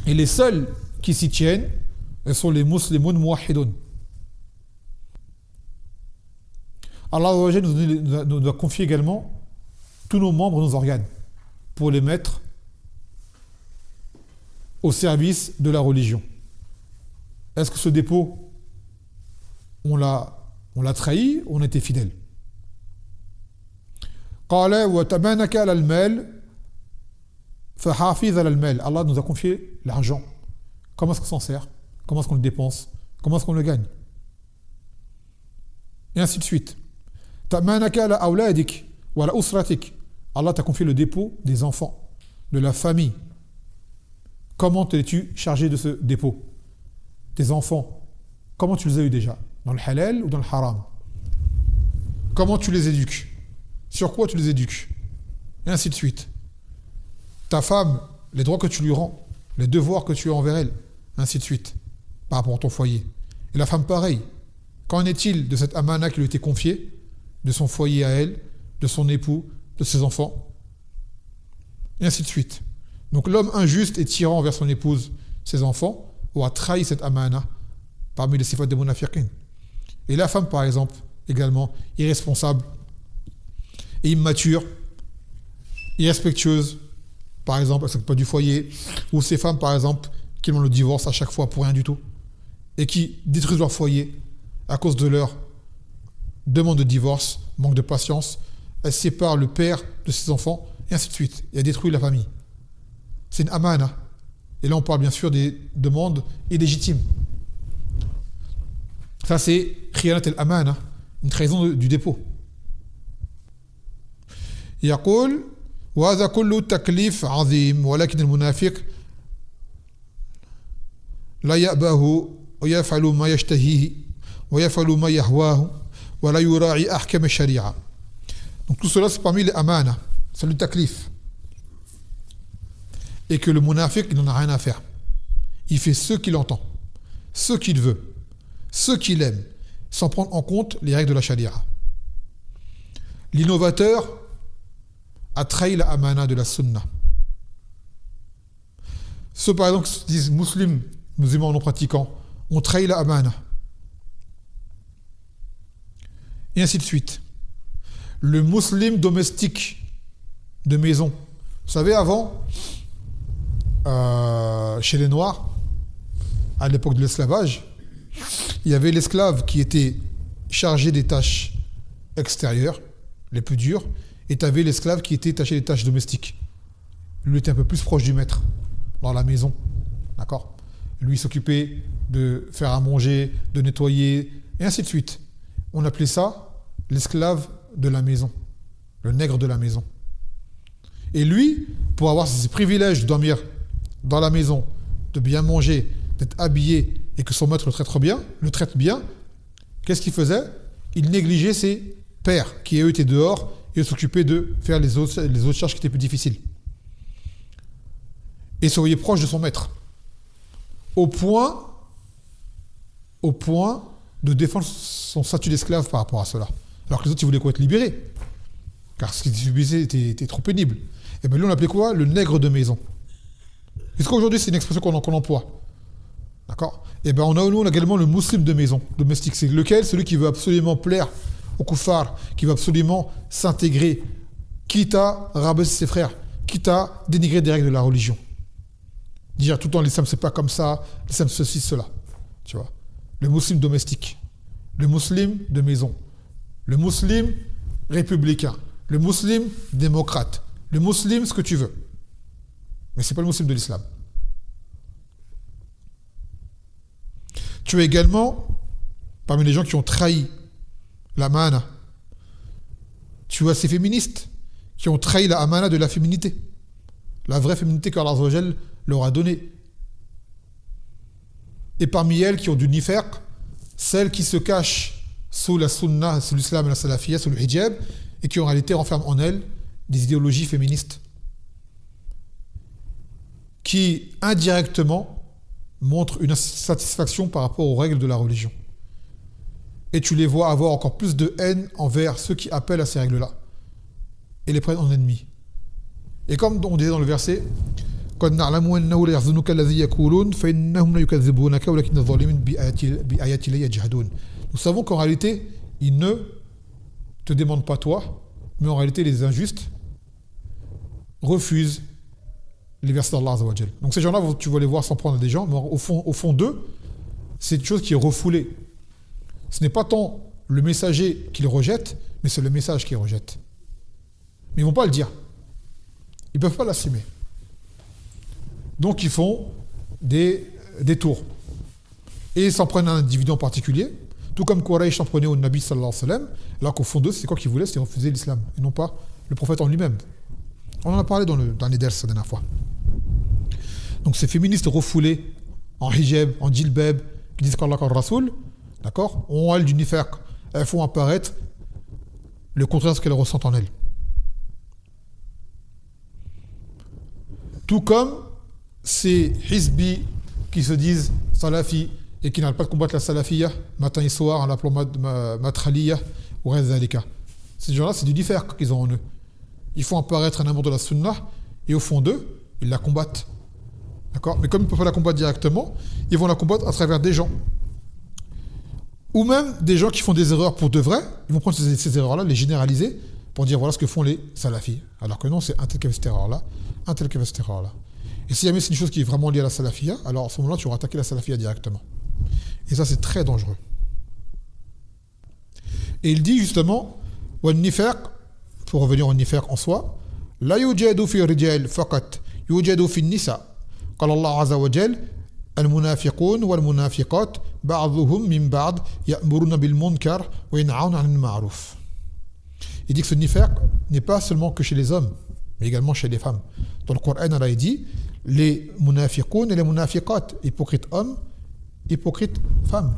Et les seuls qui s'y tiennent, ce sont les musulmans muwahhidoun. Allah nous a confié également tous nos membres, nos organes, pour les mettre au service de la religion. Est-ce que ce dépôt, on l'a trahi ou on a été fidèle? Allah nous a confié l'argent. Comment est-ce qu'on s'en sert? Comment est-ce qu'on le dépense? Comment est-ce qu'on le gagne? Et ainsi de suite. Allah t'a confié le dépôt des enfants, de la famille. Comment t'es-tu chargé de ce dépôt? Tes enfants, comment tu les as eu déjà? Dans le halal ou dans le haram? Comment tu les éduques? Sur quoi tu les éduques? Et ainsi de suite. Ta femme, les droits que tu lui rends, les devoirs que tu as envers elle, ainsi de suite, par rapport à ton foyer. Et la femme, pareil. Qu'en est-il de cette amana qui lui a été confiée, de son foyer à elle, de son époux, de ses enfants, et ainsi de suite. Donc l'homme injuste et tyran envers son épouse, ses enfants, aura trahi cette amana parmi les sifat des munafiqin. Et la femme, par exemple, également, irresponsable et immature, irrespectueuse, par exemple, elle ne s'occupe pas du foyer, ou ces femmes, par exemple, qui ont le divorce à chaque fois pour rien du tout, et qui détruisent leur foyer à cause de leur demande de divorce, manque de patience, elle sépare le père de ses enfants, et ainsi de suite. Et elle détruit la famille. C'est une amana. Et là, on parle bien sûr des demandes illégitimes. Ça, c'est khiyanat al-amana, une trahison du dépôt. يقول وهذا كله تكليف عظيم ولكن المنافق لا يأباه ويفعل ما يشتهيه ويفعل ما يهواه ولا يراعي أحكام الشريعة. Donc tout cela c'est parmi les amana, c'est le taklif. Et que le munafiq il n'en a rien à faire. Il fait ce qu'il entend, ce qu'il veut, ce qu'il aime, sans prendre en compte les règles de la sharia. L'innovateur a trahi la amana de la sunna. Ceux par exemple qui se disent musulmans non pratiquants, ont trahi la amana. Et ainsi de suite. Le musulman domestique de maison. Vous savez, avant, chez les Noirs, à l'époque de l'esclavage, il y avait l'esclave qui était chargé des tâches extérieures, les plus dures, et tu avais l'esclave qui était taché des tâches domestiques. Lui était un peu plus proche du maître, dans la maison. D'accord ? Lui s'occupait de faire à manger, de nettoyer, et ainsi de suite. On appelait ça l'esclave de la maison, le nègre de la maison. Et lui, pour avoir ces privilèges de dormir dans la maison, de bien manger, d'être habillé, et que son maître le traite bien, qu'est-ce qu'il faisait ? Il négligeait ses pères, qui eux étaient dehors, et s'occupaient de faire les autres charges qui étaient plus difficiles. Et se voyait proche de son maître. Au point de défendre son statut d'esclave par rapport à cela. Alors que les autres, ils voulaient quoi ? Être libérés. Car ce qu'ils subissaient était trop pénible. Et bien lui, on l'appelait quoi ? Le nègre de maison. Est-ce qu'aujourd'hui, c'est une expression qu'on emploie ? D'accord ? Et bien on a également le musulman de maison, domestique. C'est lequel ? Celui qui veut absolument plaire au kuffar, qui veut absolument s'intégrer, quitte à rabaisser ses frères, quitte à dénigrer des règles de la religion. Dire tout le temps l'islam c'est pas comme ça, l'islam ceci, cela. Tu vois. Le musulman domestique, le musulman de maison, le musulman républicain, le musulman démocrate, le musulman ce que tu veux. Mais c'est pas le musulman de l'islam. Tu as également, parmi les gens qui ont trahi la amana, tu as ces féministes qui ont trahi la amana de la féminité, la vraie féminité qu'Allah Azza wa Jal leur a donnée. Et parmi elles qui ont du nifaq, celles qui se cachent sous la sunna, sous l'islam et la salafiyya, sous le hijab, et qui en réalité renferment en elles des idéologies féministes qui indirectement montrent une insatisfaction par rapport aux règles de la religion. Et tu les vois avoir encore plus de haine envers ceux qui appellent à ces règles-là et les prennent en ennemis. Et comme on disait dans le verset, nous savons qu'en réalité, ils ne te demandent pas toi, mais en réalité, les injustes refusent les versets d'Allah Azza wa Jal. Donc ces gens-là, tu vas les voir s'en prendre à des gens, mais au fond d'eux, c'est une chose qui est refoulée. Ce n'est pas tant le messager qu'ils rejettent, mais c'est le message qu'ils rejettent. Mais ils ne vont pas le dire. Ils ne peuvent pas l'assumer. Donc ils font des tours. Et ils s'en prennent à un individu en particulier, tout comme Quraysh s'en prenait au Nabi sallallahu alayhi wa sallam, alors qu'au fond d'eux, c'est quoi qu'ils voulaient ? C'était refuser l'islam, et non pas le prophète en lui-même. On en a parlé dans les ders la dernière fois. Donc ces féministes refoulées en hijab, en djilbab, qui disent qu'Allah est Rasoul, d'accord, ont elles du nifaq, elles font apparaître le contraire de ce qu'elles ressentent en elles. Tout comme ces hizbis qui se disent salafi et qui n'arrêtent pas de combattre la salafiyya matin et soir en l'appelant matraliya ou ghazalika. Ces gens-là, c'est du nifaq qu'ils ont en eux. Ils font apparaître un amour de la sunna et au fond d'eux, ils la combattent. D'accord ? Mais comme ils ne peuvent pas la combattre directement, ils vont la combattre à travers des gens. Ou même des gens qui font des erreurs pour de vrai, ils vont prendre ces erreurs-là, les généraliser pour dire voilà ce que font les salafis. Alors que non, c'est un tel qui a fait cette erreur-là, un tel qui a fait cette erreur-là. Et si jamais c'est une chose qui est vraiment liée à la salafiyya, alors à ce moment-là, tu auras attaqué la salafiyya directement. Et ça, c'est très dangereux. Et il dit justement, والنفاق, pour revenir au nifaq en soi, لا يوجد في الرجال فقط يوجد في النساء. قال الله عز وجل المنافقون والمنافقات بعضهم من بعض يأمرون بالمنكر وينهون عن المعروف. Il dit que ce nifaq n'est pas seulement que chez les hommes, mais également chez les femmes. Dans le Coran, Allah a dit les munafiqoun et les munafiqat, hypocrites hommes, hypocrites femmes.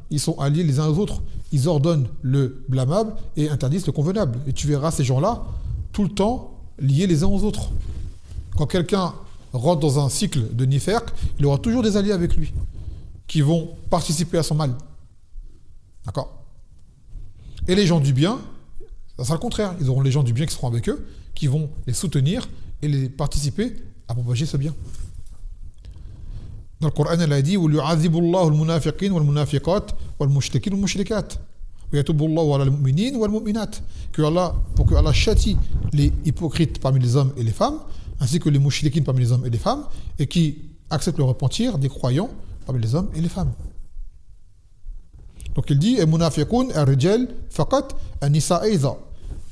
Ils sont alliés les uns aux autres. Ils ordonnent le blâmable et interdisent le convenable. Et tu verras ces gens-là tout le temps liés les uns aux autres. Quand quelqu'un rentre dans un cycle de nifaq, il aura toujours des alliés avec lui qui vont participer à son mal. D'accord ? Et les gens du bien, ça sera le contraire. Ils auront les gens du bien qui seront avec eux, qui vont les soutenir et les participer à propager ce bien. Dans le Coran, il a dit وَلْيُعَذِّبُ اللَّهُ الْمُنَافِقِينَ وَالْمُنَافِقَاتِ وَالْمُشْرِكِينَ وَالْمُشْرِكَاتِ وَيَتُوبُ اللَّهُ عَلَى الْمُؤْمِنِينَ وَالْمُؤْمِنَاتِ. Pour que Allah châtie les hypocrites parmi les hommes et les femmes, ainsi que les mouchriquines parmi les hommes et les femmes, et qui acceptent le repentir des croyants parmi les hommes et les femmes. Donc il dit المنافقون الرجال فقط النساء أيضا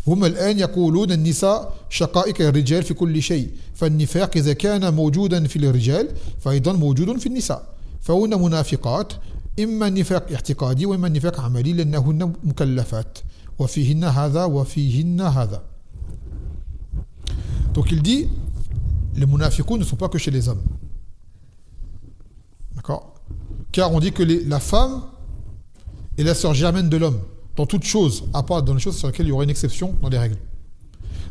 هم الآن يقولون النساء شقائق الرجال في كل شيء فالنفاق إذا كان موجودا في الرجال فأيضا موجود في النساء فهن منافقات إما نفاق اعتقادي وإما نفاق عملي لأنهن مكلفات وفيهن هذا وفيهن هذا. Donc il dit les munafiqoun ne sont pas que chez les hommes. D'accord ? Car on dit que la femme est la sœur germaine de l'homme dans toutes choses, à part dans les choses sur lesquelles il y aura une exception dans les règles.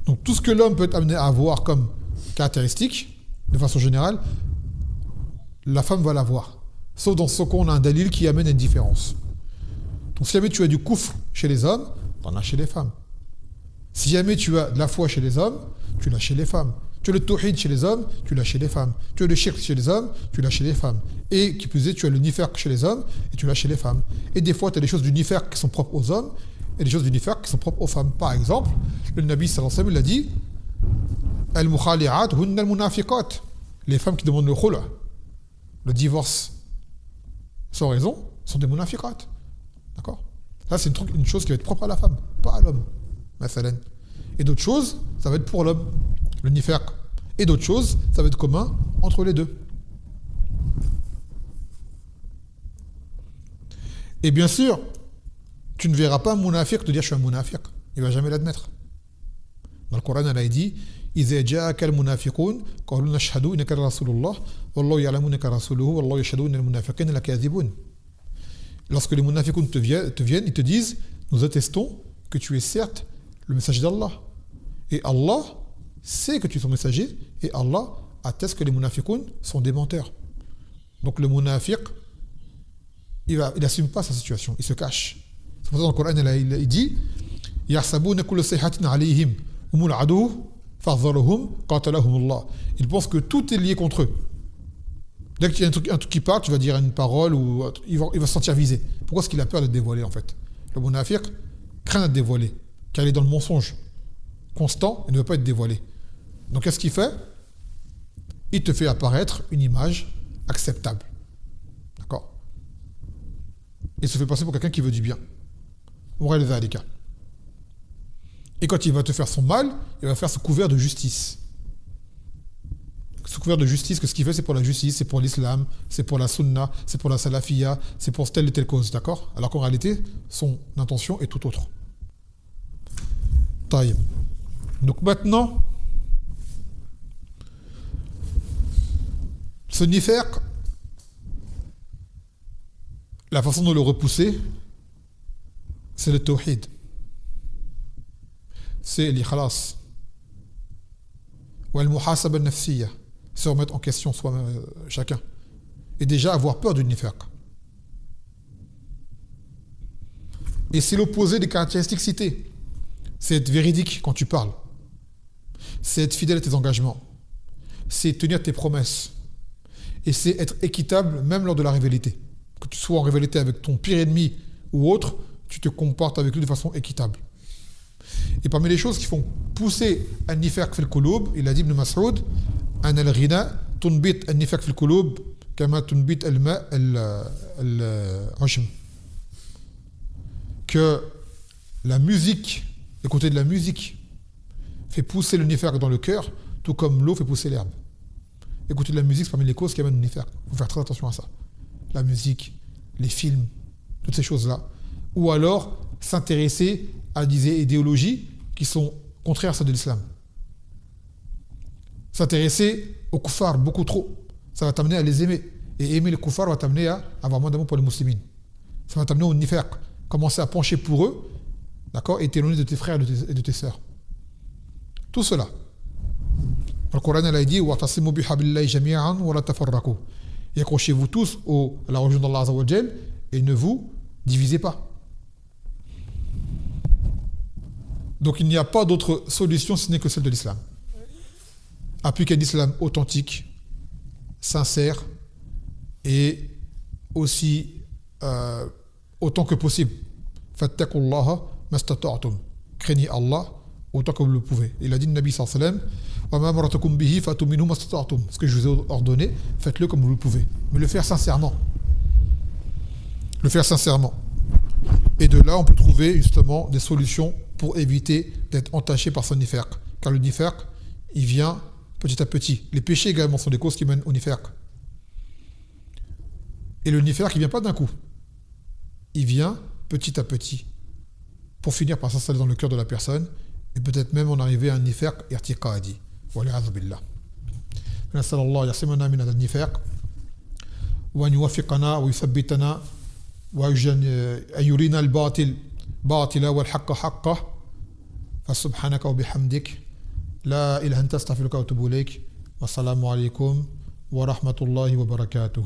Donc tout ce que l'homme peut être amené à avoir comme caractéristique, de façon générale, la femme va l'avoir. Sauf dans ce qu'on a un dalil qui amène à une différence. Donc si jamais tu as du koufr chez les hommes, tu en as chez les femmes. Si jamais tu as de la foi chez les hommes, tu l'as chez les femmes. Tu as le tawhid chez les hommes, tu l'as chez les femmes. Tu as le shirk chez les hommes, tu l'as chez les femmes. Et qui plus est, tu as le nifaq chez les hommes et tu l'as chez les femmes. Et des fois, tu as des choses du nifaq qui sont propres aux hommes et des choses du nifaq qui sont propres aux femmes. Par exemple, le Nabi sallallahu alayhi wa sallam, il a dit Al-mukhali'at hunna al-munafiqat. Les femmes qui demandent le khula, le divorce sans raison, sont des munafiqat. D'accord ? Là, c'est une chose qui va être propre à la femme, pas à l'homme. Et d'autres choses, ça va être pour l'homme, le nifaq. Et d'autres choses, ça va être commun entre les deux. Et bien sûr, tu ne verras pas un munafiq te dire je suis un munafiq. Il ne va jamais l'admettre. Dans le Coran, il dit إِذَا جَاءَكَ الْمُنَافِقُونَ قَالُوا نَشْهَدُ إِنَّكَ لَرَسُولُ اللَّهِ وَاللَّهُ يَعْلَمُ إِنَّكَ رَسُولُهُ وَاللَّهُ يَشْهَدُ إِنَّ الْمُنَافِقِينَ لَكَاذِبُونَ. Lorsque les munafiqoun te viennent, ils te disent nous attestons que tu es certes le messager d'Allah. Et Allah sait que tu es son messager et Allah atteste que les munafiqoun sont des menteurs. Donc le munafiq, il n'assume pas sa situation, il se cache. C'est pour ça que dans le Coran, il dit يَحْسَبُونَ كُلَّ صَيْحَةٍ عَلَيْهِمْ هُمُ الْعَدُوُّ فَاحْذَرْهُمْ قَاتَلَهُمُ اللَّهُ. Ils pensent que tout est lié contre eux. Dès qu'il y a un truc qui part, tu vas dire une parole ou il va se sentir visé. Pourquoi est-ce qu'il a peur d'être dévoilé en fait ? Le munafiq craint d'être dévoilé, car il est dans le mensonge constant et ne veut pas être dévoilé. Donc qu'est-ce qu'il fait ? Il te fait apparaître une image acceptable. D'accord ? Il se fait passer pour quelqu'un qui veut du bien. Et quand il va te faire son mal, il va faire ce couvert de justice. Ce couvert de justice, que ce qu'il fait, c'est pour la justice, c'est pour l'islam, c'est pour la sunna, c'est pour la salafiyya, c'est pour telle et telle cause, d'accord ? Alors qu'en réalité, son intention est tout autre. Taïb. Donc maintenant, ce nifaq, la façon de le repousser, c'est le tawhid. C'est l'ikhlas. Ou al-muhasaba al-nafsiyya. Se remettre en question soi-même, chacun. Et déjà avoir peur du nifaq. Et c'est l'opposé des caractéristiques citées. C'est être véridique quand tu parles. C'est être fidèle à tes engagements. C'est tenir tes promesses. Et c'est être équitable même lors de la rivalité. Que tu sois en rivalité avec ton pire ennemi ou autre, tu te comportes avec lui de façon équitable. Et parmi les choses qui font pousser un nifaq fil qulub, il a dit Ibn Mas'ud, an al-ghina tunbit an nifaq fil qulub kama tunbit al-ma' al-'ushm. que la musique, écouter de la musique, fait pousser le nifaq dans le cœur, tout comme l'eau fait pousser l'herbe. Écouter de la musique, c'est parmi les causes qui amènent le nifaq. Il faut faire très attention à ça. La musique, les films, toutes ces choses-là. Ou alors s'intéresser à des idéologies qui sont contraires à celles de l'islam. S'intéresser aux koufars beaucoup trop, ça va t'amener à les aimer. Et aimer les koufars va t'amener à avoir moins d'amour pour les musulmans. Ça va t'amener au nifaq. Commencer à pencher pour eux, d'accord, et t'éloigner de tes frères et de tes sœurs. Tout cela. Le Coran a dit wa'tasimu bihablillahi jami'an wa la tafarraqu. Et accrochez-vous tous à la religion d'Allah Azza wa Jal et ne vous divisez pas. Donc il n'y a pas d'autre solution si ce n'est que celle de l'islam. Appliquer un islam authentique, sincère et aussi autant que possible. Fattaqullaha mastata'tum. Craignez Allah autant que vous le pouvez. Il a dit le Nabi sallallahu alayhi wa sallam wa ma amaratukum bihi fatu minhu mastata'tum. Ce que je vous ai ordonné, faites-le comme vous le pouvez. Mais le faire sincèrement. Le faire sincèrement. Et de là, on peut trouver justement des solutions pour éviter d'être entaché par son nifaq. Car le nifaq, il vient petit à petit. Les péchés également sont des causes qui mènent au nifaq. Et le nifaq, il ne vient pas d'un coup. Il vient petit à petit pour finir par s'installer dans le cœur de la personne et peut-être même en arriver à un nifaq irtiqadi. Wali'adhu billah. نسأل الله يعصمنا من هذا النفاق وأن يوفقنا ويثبتنا وأن يرينا الباطل باطلا والحق حقه فسبحانك وبحمدك لا إله إلا أنت أستغفرك وأتوب إليك والسلام عليكم ورحمة الله وبركاته.